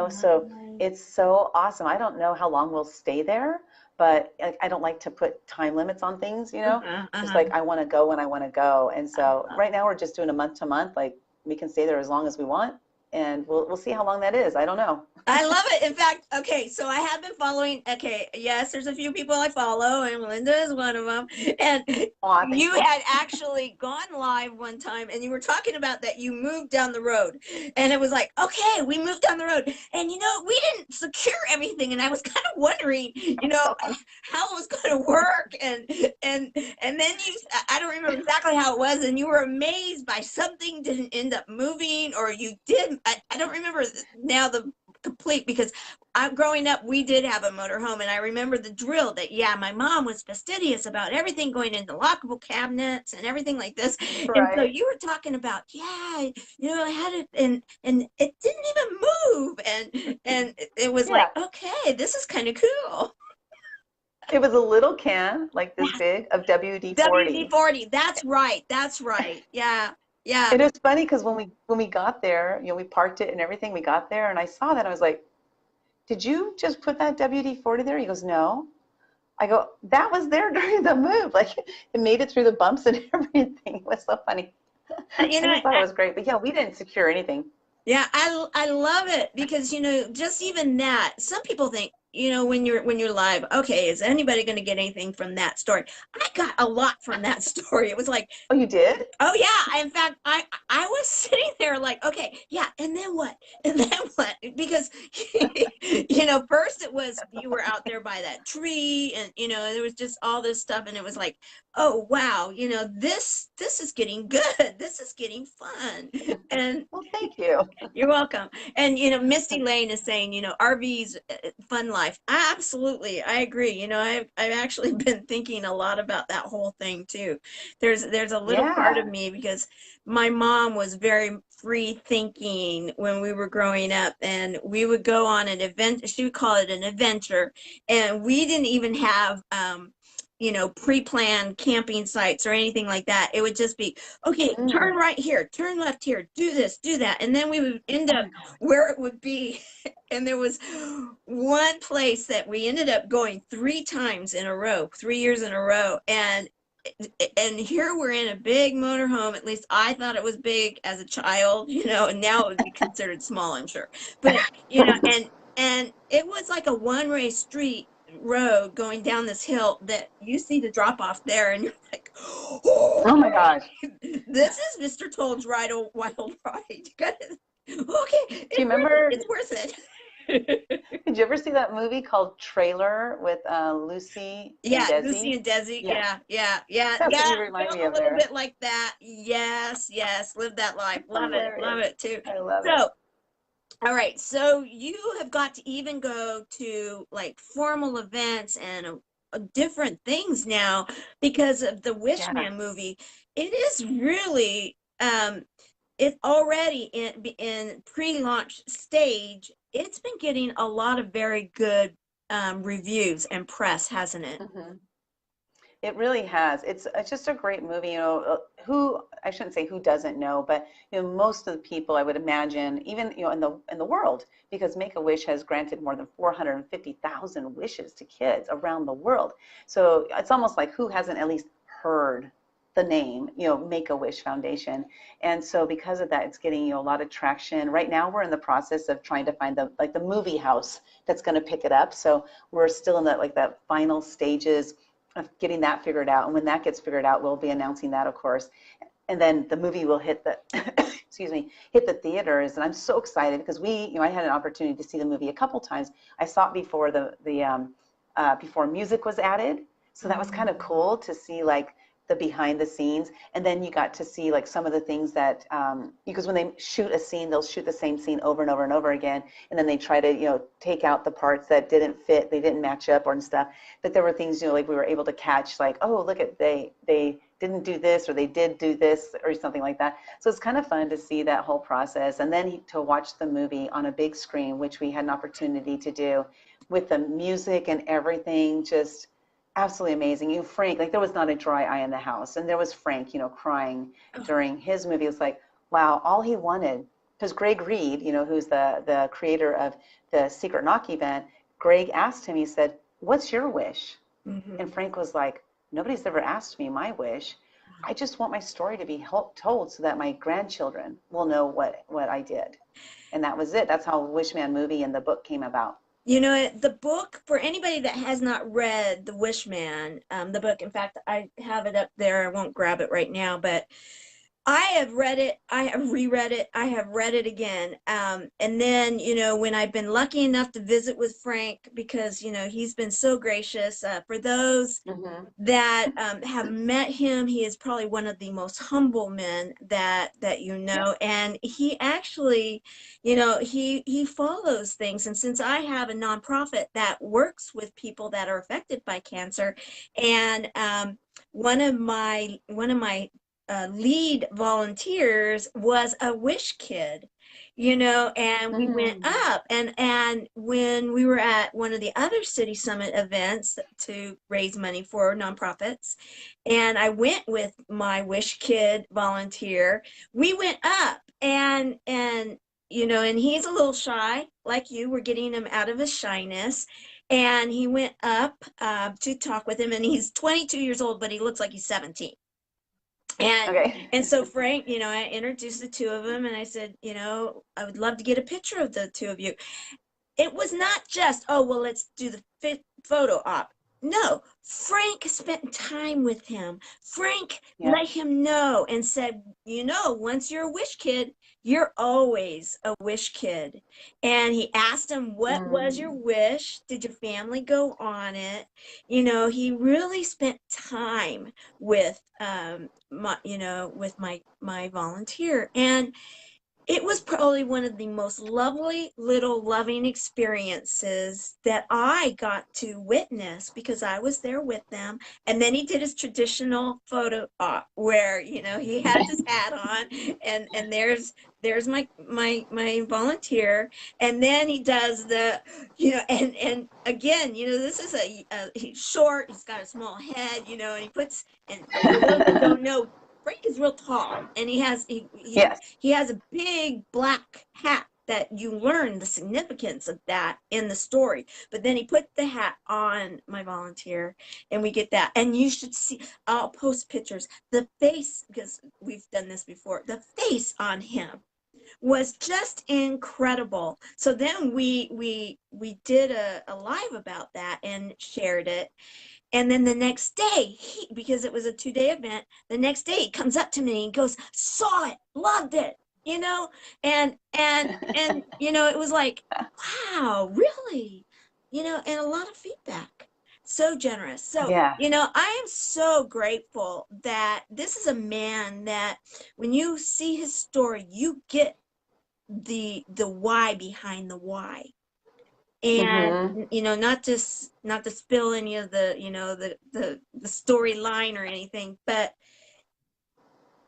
B: So
A: it.
B: it's so awesome. I don't know how long we'll stay there, but I don't like to put time limits on things,
A: Uh-huh,
B: just
A: uh-huh.
B: like I want to go when I want to go. And so right now we're just doing a month to month, like we can stay there as long as we want, and we'll see how long that is. I don't know.
A: I love it. In fact, okay, so I have been following. Okay, yes, there's a few people I follow, and Lynda is one of them. And
B: Aw, thank
A: you
B: you.
A: had actually gone live one time, and you were talking about that you moved down the road, and it was like, okay, we moved down the road, and we didn't secure everything, and I was kind of wondering,
B: So funny.
A: how it was going to work, and then I don't remember exactly how it was, and you were amazed by something didn't end up moving, or you did. I don't remember now the complete, because growing up we did have a motor home, and I remember the drill that, yeah, my mom was fastidious about everything going into lockable cabinets and everything like this. And so
B: Right.
A: you were talking about, yeah, I had it, and it didn't even move, and it was like,
B: Yeah.
A: okay, this is kind of cool.
B: It was a little can, like this
A: Yes,
B: big, of WD-40.
A: WD-40, that's right, yeah, yeah.
B: It was funny because when we got there, we parked it and everything. We got there and I saw that. I was like, "Did you just put that WD-40 there?" He goes, "No." I go, "That was there during the move. Like, it made it through the bumps and everything." It was so funny.
A: you
B: I
A: know
B: just thought it was great. But yeah, we didn't secure anything.
A: Yeah, I love it, because just even that, some people think, when you're live, okay, is anybody going to get anything from that story? I got a lot from that story. It was like,
B: Oh, you did?
A: oh yeah, in fact, I was sitting there like, okay, yeah, and then what? And then what? Because first it was, you were out there by that tree, and there was just all this stuff, and it was like, oh wow, this is getting good. This is getting fun. And
B: Well, thank you.
A: you're welcome. And Misty Lane is saying, RVs, fun life. Absolutely, I agree. I've actually been thinking a lot about that whole thing too. There's a little part of
B: Yeah.
A: me, because my mom was very free thinking when we were growing up, and we would go on an event. She would call it an adventure, and we didn't even have pre-planned camping sites or anything like that. It would just be, okay, turn
B: Mm.
A: right here, turn left here, do this, do that. And then we would end
B: Oh
A: up
B: my God.
A: where it would be. And there was one place that we ended up going 3 times in a row, 3 years in a row. And here we're in a big motorhome. At least I thought it was big as a child, and now it would be considered small, I'm sure. But, and it was like a one-way street road going down this hill that you see the drop off there, and you're like,
B: Oh
A: oh,
B: my gosh.
A: this is Mr. Toad's wild ride. Okay,
B: Do you remember,
A: it's worth it.
B: did you ever see that movie called Trailer with Lucy and
A: Yeah, Lucy
B: Desi?
A: and Desi.
B: Yeah,
A: Yeah, yeah, yeah,
B: that's what
A: yeah.
B: you remind
A: Felt
B: me
A: a
B: of
A: little
B: there.
A: bit like that. Yes, yes. Live that life.
B: It's
A: Love
B: hilarious.
A: it too.
B: I love it.
A: So, all right. So you have got to even go to like formal events and different things now because of the
B: Yeah.
A: Wishman movie. It is really it's already in pre-launch stage. It's been getting a lot of very good reviews and press, hasn't it?
B: Hmm. It really has. It's just a great movie. Who I shouldn't say who doesn't know, but most of the people I would imagine, even in the world, because Make a Wish has granted more than 450,000 wishes to kids around the world. So it's almost like who hasn't at least heard the name, Make a Wish Foundation. And so because of that, it's getting a lot of traction. Right now, we're in the process of trying to find the movie house that's going to pick it up. So we're still in that final stages of getting that figured out. And when that gets figured out, we'll be announcing that, of course. And then the movie will hit the, excuse me, hit the theaters. And I'm so excited because I had an opportunity to see the movie a couple times. I saw it before before music was added. So that was kind of cool to see like the behind the scenes. And then you got to see like some of the things that, because when they shoot a scene, they'll shoot the same scene over and over and over again. And then they try to, take out the parts that didn't fit, they didn't match up or and stuff. But there were things, like we were able to catch like, oh, look at, they didn't do this or they did do this or something like that. So it's kind of fun to see that whole process. And then to watch the movie on a big screen, which we had an opportunity to do with the music and everything, just absolutely amazing. Frank, like there was not a dry eye in the house. And there was Frank, crying during his movie. It was like, wow, all he wanted, because Greg Reed, who's the creator of the Secret Knock event, Greg asked him, he said, what's your wish? And
A: Mm-hmm.
B: Frank was like, nobody's ever asked me my wish. I just want my story to be told so that my grandchildren will know what I did. And that was it. That's how Wishman movie and the book came about.
A: The book, for anybody that has not read The Wishman, the book, in fact, I have it up there. I won't grab it right now, but I have read it. I have reread it. I have read it again. And then, when I've been lucky enough to visit with Frank, because, he's been so gracious. For those
B: Mm-hmm.
A: that have met him, he is probably one of the most humble men that
B: Yeah.
A: and he actually, he follows things. And since I have a nonprofit that works with people that are affected by cancer, and one of my lead volunteers was a wish kid, and we went
B: Mm-hmm.
A: up, and when we were at one of the other city summit events to raise money for nonprofits, and I went with my wish kid volunteer, we went up, and he's a little shy like you. We're getting him out of his shyness, and he went up to talk with him, and he's 22 years old, but he looks like he's 17. And
B: Okay.
A: and so Frank, I introduced the two of them, and I said, I would love to get a picture of the two of you. It was not just, oh, well, let's do the photo op. No, Frank spent time with him. Frank
B: Yeah.
A: let him know and said, once you're a wish kid, you're always a wish kid. And he asked him, what was your
B: Mm.
A: wish? Did your family go on it? He really spent time with my volunteer. And it was probably one of the most lovely little loving experiences that I got to witness because I was there with them. And then he did his traditional photo op where, he has his hat on, and there's my volunteer. And then he does and again, this is he's short, he's got a small head, and he puts, and for those that don't know, Frank is real tall, and
B: Yes.
A: he has a big black hat that you learn the significance of that in the story. But then he put the hat on my volunteer, and we get that. And you should see, I'll post pictures, the face, because we've done this before, the face on him. was just incredible. So then we did a live about that and shared it. And then the next day, because it was a 2-day event, the next day he comes up to me and goes, "Saw it, loved it," you know, and you know, it was like, wow, really, you know, and a lot of feedback. So generous. So,
B: Yeah.
A: you know, I am so grateful that this is a man that when you see his story, you get the why behind the why. And
B: Mm-hmm.
A: you know, not to spill any of the, you know, the storyline or anything, but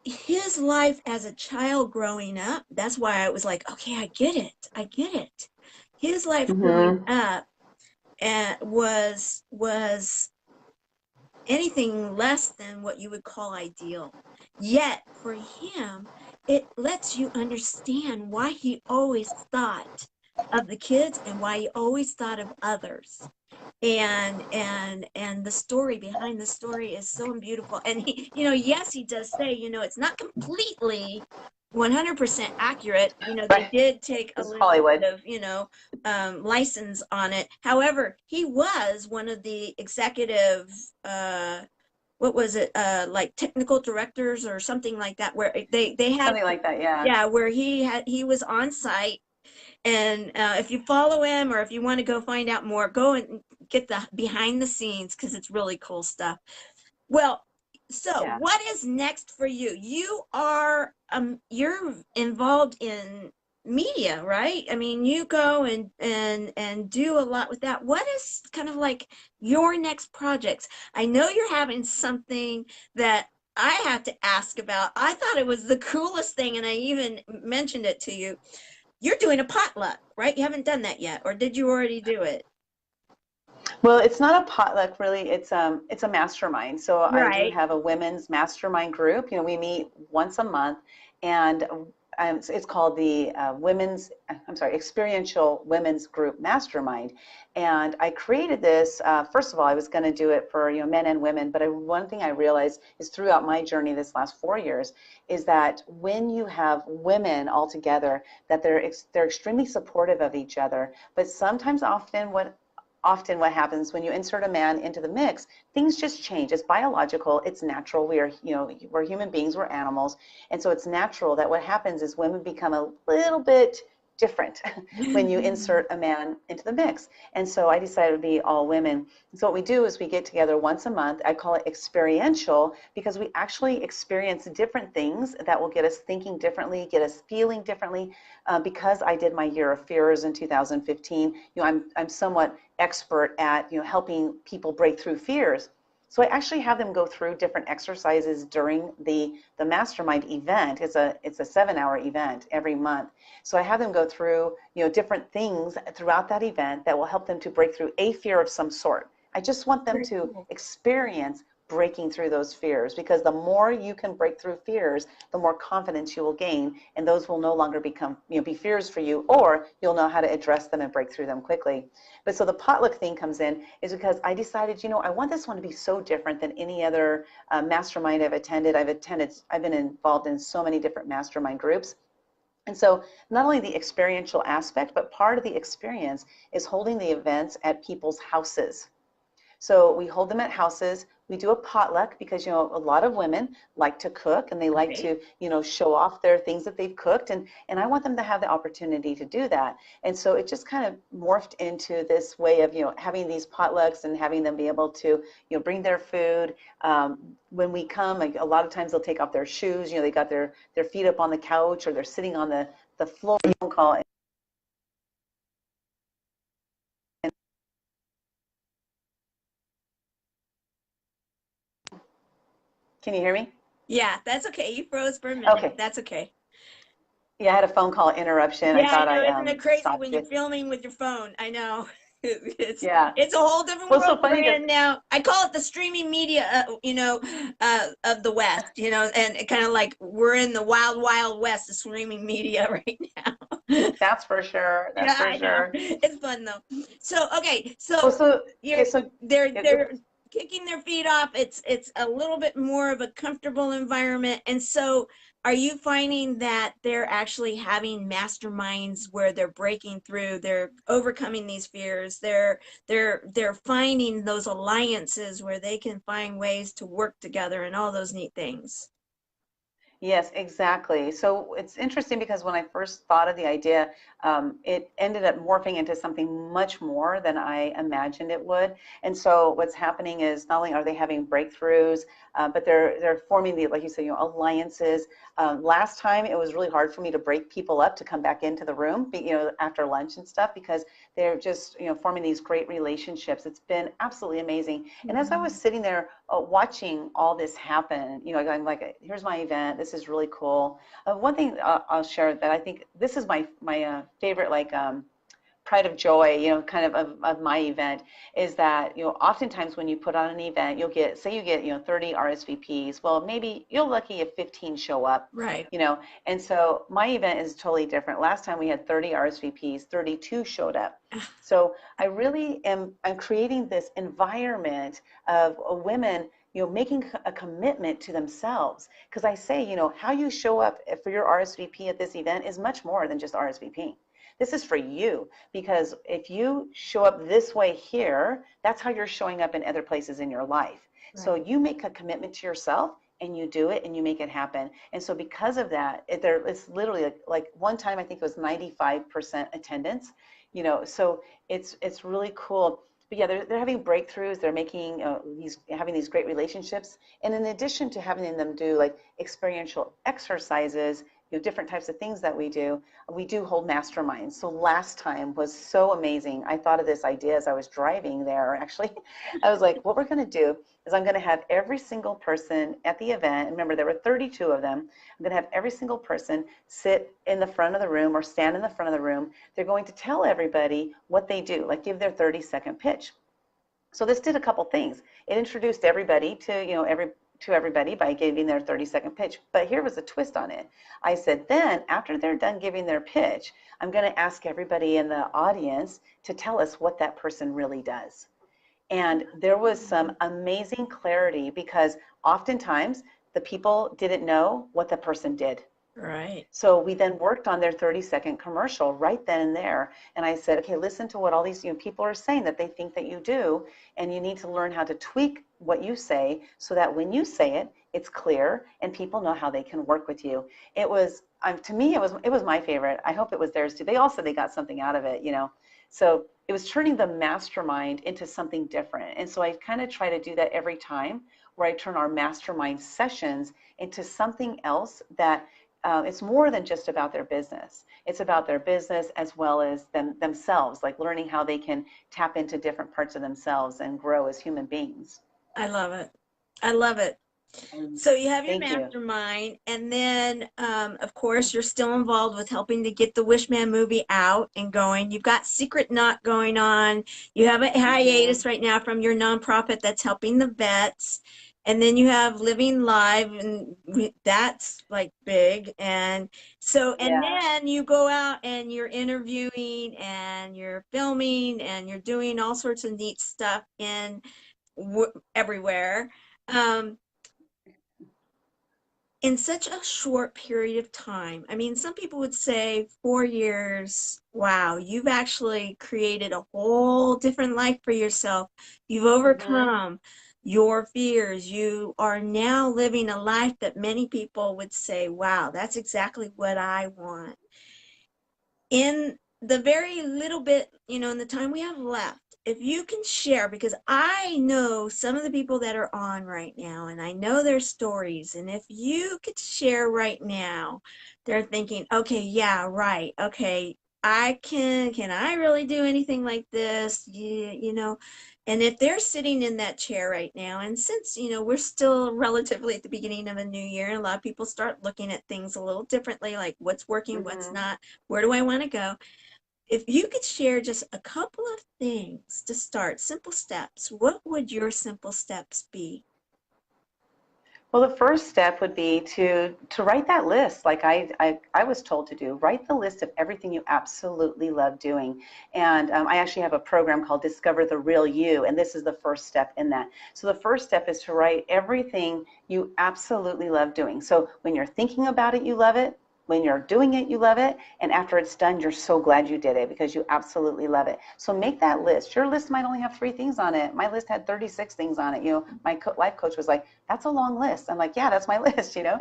A: his life as a child growing up, that's why I was like, okay, I get it, I get it. His life growing
B: Mm-hmm.
A: up was anything less than what you would call ideal. Yet for him, it lets you understand why he always thought of the kids and why he always thought of others. And the story behind the story is so beautiful. And he, you know, yes, he does say, you know, it's not completely 100% accurate. You know, they
B: Right.
A: did take a
B: This is
A: little bit
B: Hollywood.
A: of, you know, license on it. However, he was one of the executive, what was it, like technical directors or something like that, where they had,
B: Something like that, yeah.
A: yeah, where he was on site. And if you follow him or if you want to go find out more, go and get the behind the scenes because it's really cool stuff. Well, so
B: Yeah.
A: what is next for you? You are you're involved in media, right? I mean, you go and do a lot with that. What is kind of like your next projects? I know you're having something that I have to ask about. I thought it was the coolest thing, and I even mentioned it to you. You're doing a potluck, right? You haven't done that yet, or did you already do it?
B: Well, it's not a potluck really. It's a mastermind. So I do
A: Right.
B: have a women's mastermind group. You know, we meet once a month, and it's called the I'm sorry, Experiential Women's Group Mastermind. And I created this. First of all, I was going to do it for, you know, men and women, but one thing I realized is throughout my journey this last 4 years is that when you have women all together, that they're extremely supportive of each other. But sometimes, often what happens when you insert a man into the mix, things just change. It's biological, it's natural. We are, you know, we're human beings, we're animals. And so it's natural that what happens is women become a little bit different when you insert a man into the mix. And so I decided to be all women. And so what we do is we get together once a month. I call it experiential because we actually experience different things that will get us thinking differently, get us feeling differently. Because I did my year of fears in 2015, you know, I'm somewhat expert at, you know, helping people break through fears. So I actually have them go through different exercises during the mastermind event. It's a 7-hour event every month. So I have them go through, you know, different things throughout that event that will help them to break through a fear of some sort. I just want them
A: Very
B: to
A: cool.
B: experience breaking through those fears, because the more you can break through fears, the more confidence you will gain, and those will no longer become, you know, be fears for you, or you'll know how to address them and break through them quickly. But so the potluck thing comes in is because I decided, you know, I want this one to be so different than any other mastermind I've attended. I've been involved in so many different mastermind groups. And so not only the experiential aspect, but part of the experience is holding the events at people's houses. So we hold them at houses. We do a potluck because, you know, a lot of women like to cook and they like
A: Right.
B: to, you know, show off their things that they've cooked. And I want them to have the opportunity to do that. And so it just kind of morphed into this way of, you know, having these potlucks and having them be able to, you know, bring their food. When we come, like, a lot of times they'll take off their shoes, you know, they got their feet up on the couch or they're sitting on the floor. Phone call. Can you hear me?
A: Yeah, that's okay. You froze for a minute.
B: Okay.
A: That's okay.
B: Yeah, I had a phone call interruption. I
A: Yeah, I
B: thought
A: know.
B: I
A: Isn't it crazy
B: stopped
A: when you're
B: you.
A: filming with your phone? I know. It's
B: Yeah.
A: it's a whole different
B: Well, it's
A: world
B: so
A: we're
B: funny that
A: in now. I call it the streaming media, you know, of the West, you know, and kind of like we're in the wild, wild West of streaming media right now.
B: that's for sure. That's
A: Yeah,
B: for
A: I know.
B: sure.
A: It's fun though. So okay,
B: Well,
A: so
B: so yeah,
A: you're
B: so yeah,
A: they're kicking their feet off. It's a little bit more of a comfortable environment, and so are you finding that they're actually having masterminds where they're breaking through, they're overcoming these fears, they're finding those alliances where they can find ways to work together and all those neat things?
B: Yes, exactly. So it's interesting because when I first thought of the idea, it ended up morphing into something much more than I imagined it would. And so what's happening is not only are they having breakthroughs, but they're forming the, like you said, alliances. Last time it was really hard for me to break people up to come back into the room, after lunch and stuff, because they're just, forming these great relationships. It's been absolutely amazing. And as I was sitting there watching all this happen, I'm like, here's my event. This is really cool. One thing I'll share that I think this is my favorite, like, pride of joy, kind of my event is that, oftentimes when you put on an event, you'll get, say you get, 30 RSVPs. Well, maybe you're lucky if 15 show up,
A: Right.
B: And so my event is totally different. Last time we had 30 RSVPs, 32 showed up. So I really I'm creating this environment of women, making a commitment to themselves. Because I say, how you show up for your RSVP at this event is much more than just RSVP. This is for you, because if you show up this way here, that's how you're showing up in other places in your life. So
A: Right.
B: you make a commitment to yourself and you do it and you make it happen. And so because of that, it's literally like one time I think it was 95% attendance, so it's really cool. But yeah, they're having breakthroughs. They're making having these great relationships. And in addition to having them do like experiential exercises, different types of things that we do hold masterminds. So last time was so amazing. I thought of this idea as I was driving there, actually. I was like, what we're going to do is I'm going to have every single person at the event, and remember there were 32 of them, I'm going to have every single person sit in the front of the room or stand in the front of the room. They're going to tell everybody what they do, like give their 30-second pitch. So this did a couple things. It introduced everybody to, to everybody by giving their 30-second pitch. But here was a twist on it. I said, then after they're done giving their pitch, I'm going to ask everybody in the audience to tell us what that person really does. And there was some amazing clarity because oftentimes the people didn't know what the person did.
A: Right.
B: So we then worked on their 30-second commercial right then and there. And I said, okay, listen to what all these people are saying that they think that you do. And you need to learn how to tweak what you say so that when you say it, it's clear and people know how they can work with you. It was, to me, it was my favorite. I hope it was theirs too. They all said they got something out of it, So it was turning the mastermind into something different. And so I kind of try to do that every time where I turn our mastermind sessions into something else that it's more than just about their business. It's about their business as well as themselves, like learning how they can tap into different parts of themselves and grow as human beings.
A: I love it. I love it.
B: And
A: So you have your
B: thank you.
A: mastermind, and then, of course, you're still involved with helping to get the Wishman movie out and going. You've got Secret Knot going on. You have a
B: Mm-hmm.
A: hiatus right now from your nonprofit that's helping the vets. And then you have Living Live, and that's like big. And so, and
B: Yeah.
A: then you go out and you're interviewing and you're filming and you're doing all sorts of neat stuff in everywhere. Um, in such a short period of time. I mean, some people would say 4 years. Wow, you've actually created a whole different life for yourself. You've
B: Mm-hmm.
A: overcome your fears. You are now living a life that many people would say, wow, that's exactly what I want. In the very little bit, in the time we have left, if you can share, because I know some of the people that are on right now and I know their stories, and if you could share right now, they're thinking, okay, yeah, right, okay, can I really do anything like this? And if they're sitting in that chair right now, and since, we're still relatively at the beginning of a new year, and a lot of people start looking at things a little differently, like what's working, what's
B: Mm-hmm.
A: not, where do I want to go? If you could share just a couple of things to start, simple steps, what would your simple steps be?
B: Well, the first step would be to write that list, like I was told to do. Write the list of everything you absolutely love doing. And I actually have a program called Discover the Real You, and this is the first step in that. So the first step is to write everything you absolutely love doing. So when you're thinking about it, you love it. When you're doing it, you love it. And after it's done, you're so glad you did it because you absolutely love it. So make that list. Your list might only have 3 things on it. My list had 36 things on it. You know, my life coach was like, that's a long list. I'm like, yeah, that's my list, you know?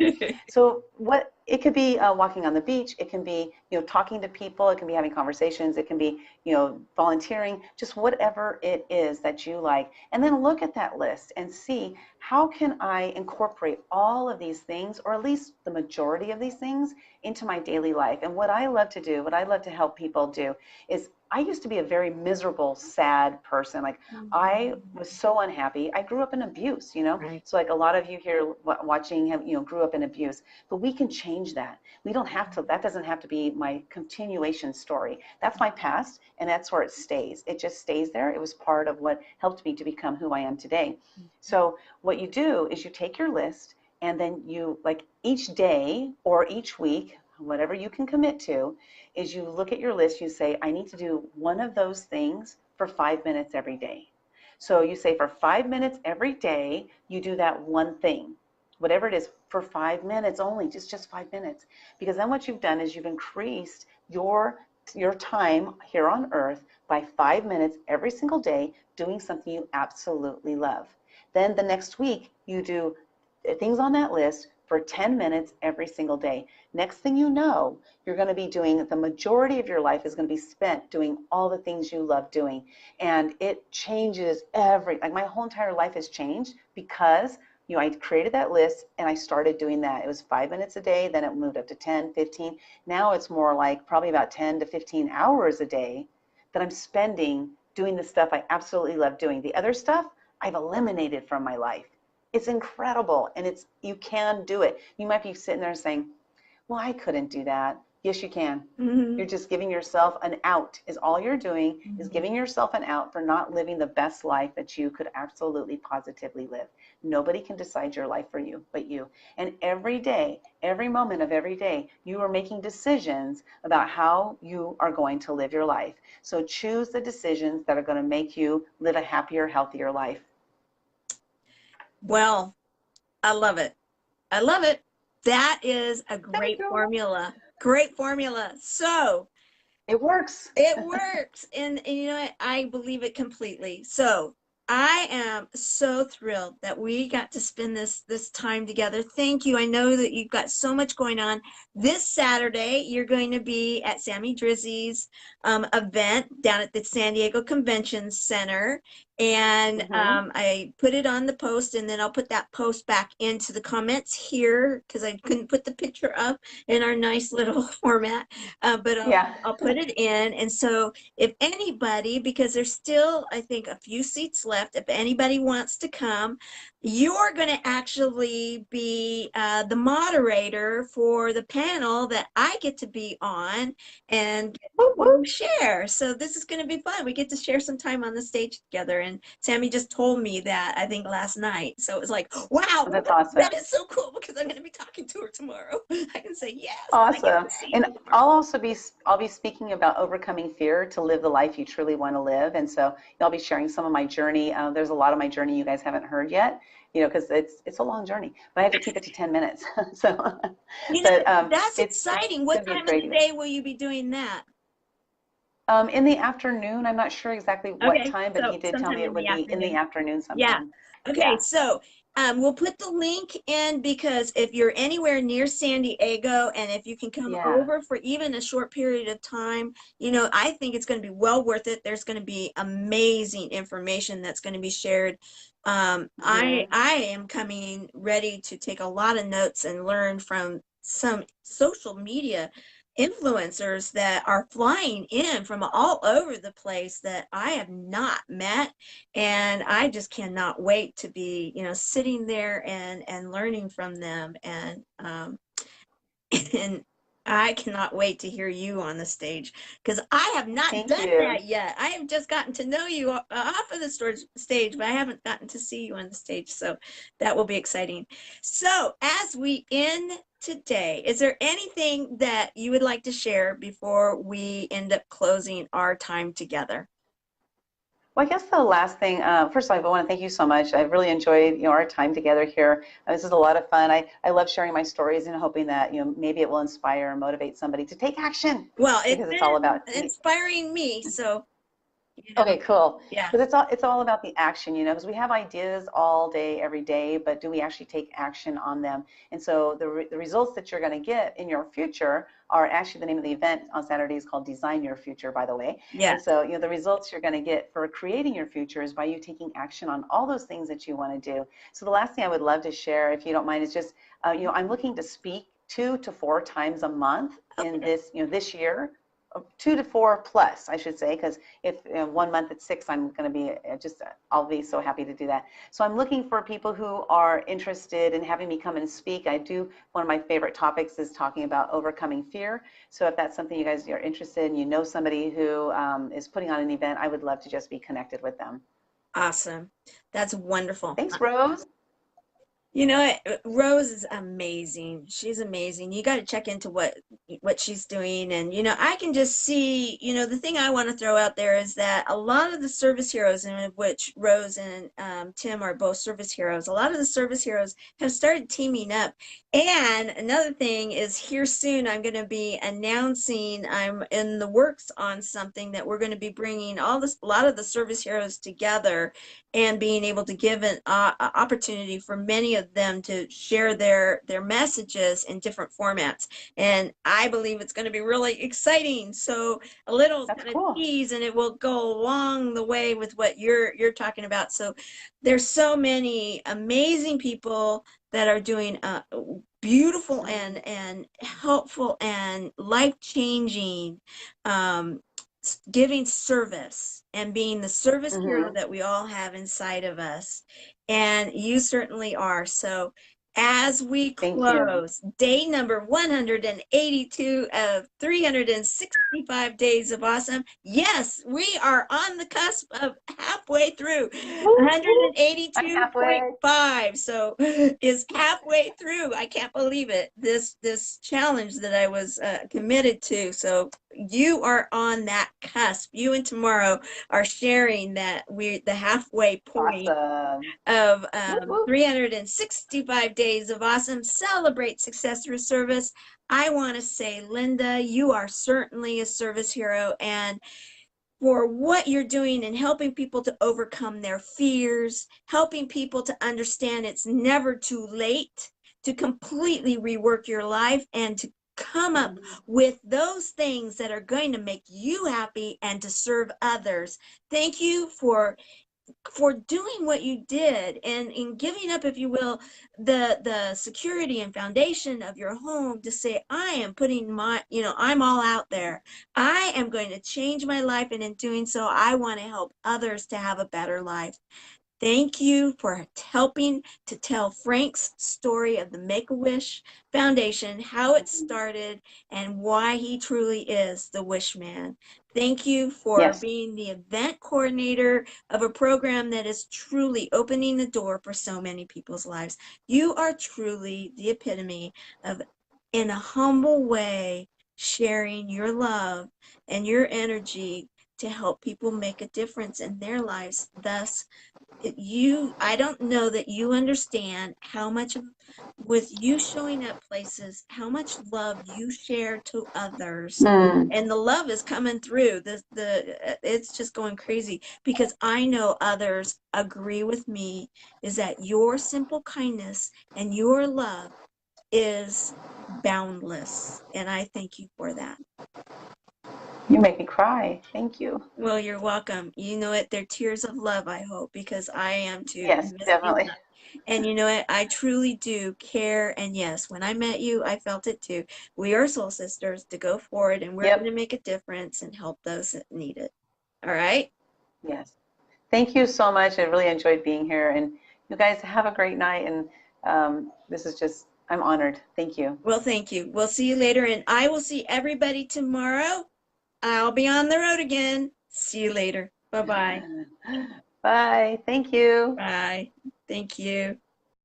B: So what it could be walking on the beach. It can be, you know, talking to people. It can be having conversations. It can be, you know, volunteering, just whatever it is that you like. And then look at that list and see, how can I incorporate all of these things, or at least the majority of these things, into my daily life? And what I love to do, what I love to help people do, is I used to be a very miserable, sad person. Like, I was so unhappy. I grew up in abuse, you know?
A: Right.
B: So like a lot of you here watching have, you know, grew up in abuse, but we can change that. We don't have to, that doesn't have to be my continuation story. That's my past, and that's where it stays. It just stays there. It was part of what helped me to become who I am today. So what you do is you take your list, and then you, like, each day or each week, whatever you can commit to, is you look at your list, you say, I need to do one of those things for 5 minutes every day. So you say for 5 minutes every day, you do that one thing, whatever it is, for 5 minutes only, just 5 minutes. Because then what you've done is you've increased your time here on earth by 5 minutes every single day doing something you absolutely love. Then the next week, you do things on that list for 10 minutes every single day. Next thing you know, you're going to be doing, the majority of your life is going to be spent doing all the things you love doing. And it changes like my whole entire life has changed because, you know, I created that list and I started doing that. It was 5 minutes a day, then it moved up to 10, 15. Now it's more like probably about 10 to 15 hours a day that I'm spending doing the stuff I absolutely love doing. The other stuff I've eliminated from my life. It's incredible, and you can do it. You might be sitting there saying, well, I couldn't do that. Yes, you can. You're just giving yourself an out, is all you're doing, is giving yourself an out for not living the best life that you could absolutely positively live. Nobody can decide your life for you but you. And every day, every moment of every day, you are making decisions about how you are going to live your life. So choose the decisions that are going to make you live a happier, healthier life.
A: Well, I love it. I love it. That is a
B: Thank
A: great
B: you.
A: formula. Great formula. So
B: It works.
A: it works. And you know what? I believe it completely. So I am so thrilled that we got to spend this time together. Thank you. I know that you've got so much going on. This Saturday, you're going to be at Sammy Drizzy's event down at the San Diego Convention Center. And I put it on the post, and then I'll put that post back into the comments here because I couldn't put the picture up in our nice little format. But I'll put it in. And so if anybody, because there's still, I think, a few seats left, if anybody wants to come, you're going to actually be the moderator for the panel that I get to be on and share. So this is going to be fun. We get to share some time on the stage together. And Sammy just told me that, I think, last night. So it was like, wow,
B: That's awesome.
A: that is so cool because I'm going to be talking to her tomorrow. I can say yes.
B: Awesome. And I'll be speaking about overcoming fear to live the life you truly want to live. And so I'll be sharing some of my journey. There's a lot of my journey you guys haven't heard yet, you know, because it's a long journey, but I have to keep it to 10 minutes. So,
A: you know,
B: but
A: that's exciting. What time of the day will you be doing that?
B: In the afternoon, I'm not sure exactly what time, but he did tell me it would be in the afternoon sometime.
A: Yeah. Okay, so we'll put the link in because if you're anywhere near San Diego and if you can come over for even a short period of time, you know, I think it's going to be well worth it. There's going to be amazing information that's going to be shared. I am coming ready to take a lot of notes and learn from some social media influencers that are flying in from all over the place that I have not met, and I just cannot wait to be, you know, sitting there and learning from them and I cannot wait to hear you on the stage because I have not
B: Thank
A: done
B: you.
A: that yet. I have just gotten to know you off of the stage, but I haven't gotten to see you on the stage. So that will be exciting. So as we end today, is there anything that you would like to share before we end up closing our time together?
B: Well, I guess the last thing, first of all, I want to thank you so much. I've really enjoyed, our time together here. This is a lot of fun. I love sharing my stories and hoping that, maybe it will inspire and motivate somebody to take action
A: Well, it's
B: because it's all
A: been
B: about,
A: inspiring me, so
B: okay, cool.
A: yeah.
B: Because it's all about the action, because we have ideas all day, every day, but do we actually take action on them? And so the results that you're going to get in your future are actually the name of the event on Saturday is called Design Your Future, by the way.
A: Yeah.
B: And so, the results you're going to get for creating your future is by you taking action on all those things that you want to do. So the last thing I would love to share, if you don't mind, is just, I'm looking to speak 2 to 4 times a month in
A: Okay.
B: this year. 2 to 4 plus, I should say, because if 1 month it's 6, I'm going to be I'll be so happy to do that. So I'm looking for people who are interested in having me come and speak. One of my favorite topics is talking about overcoming fear. So if that's something you guys are interested in, somebody who is putting on an event, I would love to just be connected with them.
A: Awesome. That's wonderful.
B: Thanks, Rose.
A: You know what? Rose is amazing. She's amazing. You got to check into what she's doing. And I can just see, the thing I want to throw out there is that a lot of the service heroes, in which Rose and Tim are both service heroes, a lot of the service heroes have started teaming up. And another thing is here soon, I'm going to be announcing I'm in the works on something that we're going to be bringing a lot of the service heroes together and being able to give an opportunity for many of them to share their messages in different formats. And I believe it's going to be really exciting. So a little
B: That's
A: kind of
B: cool.
A: tease, and it will go along the way with what you're talking about. So there's so many amazing people that are doing beautiful and helpful and life-changing um, giving service and being the service hero
B: Mm-hmm.
A: that we all have inside of us. And you certainly are. So as we
B: Thank you.
A: close day number 182 of 365 days of awesome, yes, we are on the cusp of halfway through.
B: Woo, woo. I'm halfway.
A: 182.5 so is halfway through. I can't believe it, this challenge that I was committed to. So you are on that cusp. You and tomorrow are sharing that we're the halfway point
B: Awesome.
A: of
B: Woo, woo.
A: 365 days of awesome. Celebrate success through service. I want to say, Lynda, you are certainly a service hero, and for what you're doing and helping people to overcome their fears, helping people to understand it's never too late to completely rework your life and to come up with those things that are going to make you happy and to serve others. Thank you for doing what you did and in giving up, if you will, the security and foundation of your home to say, I am putting I'm all out there. I am going to change my life, and in doing so, I want to help others to have a better life. Thank you for helping to tell Frank's story of the Make-A-Wish Foundation, how it started, and why he truly is the Wish Man. Thank you for
B: Yes.
A: being the event coordinator of a program that is truly opening the door for so many people's lives. You are truly the epitome of, in a humble way, sharing your love and your energy to help people make a difference in their lives. Thus, I don't know that you understand how much with you showing up places, how much love you share to others.
B: Mm.
A: And the love is coming through. It's just going crazy because I know others agree with me, is that your simple kindness and your love is boundless. And I thank you for that.
B: You make me cry. Thank you.
A: Well, you're welcome. You know it, they're tears of love, I hope, because I am too. You
B: Yes,
A: miss me
B: definitely.
A: enough. And you know what? I truly do care. And yes, when I met you, I felt it too. We are soul sisters to go forward, and we're going to
B: Yep.
A: make a difference and help those that need it. All right?
B: Yes. Thank you so much. I really enjoyed being here. And you guys have a great night. And this is just, I'm honored. Thank you.
A: Well, thank you. We'll see you later, and I will see everybody tomorrow. I'll be on the road again. See you later. Bye-bye.
B: Bye. Thank you.
A: Bye. Thank you.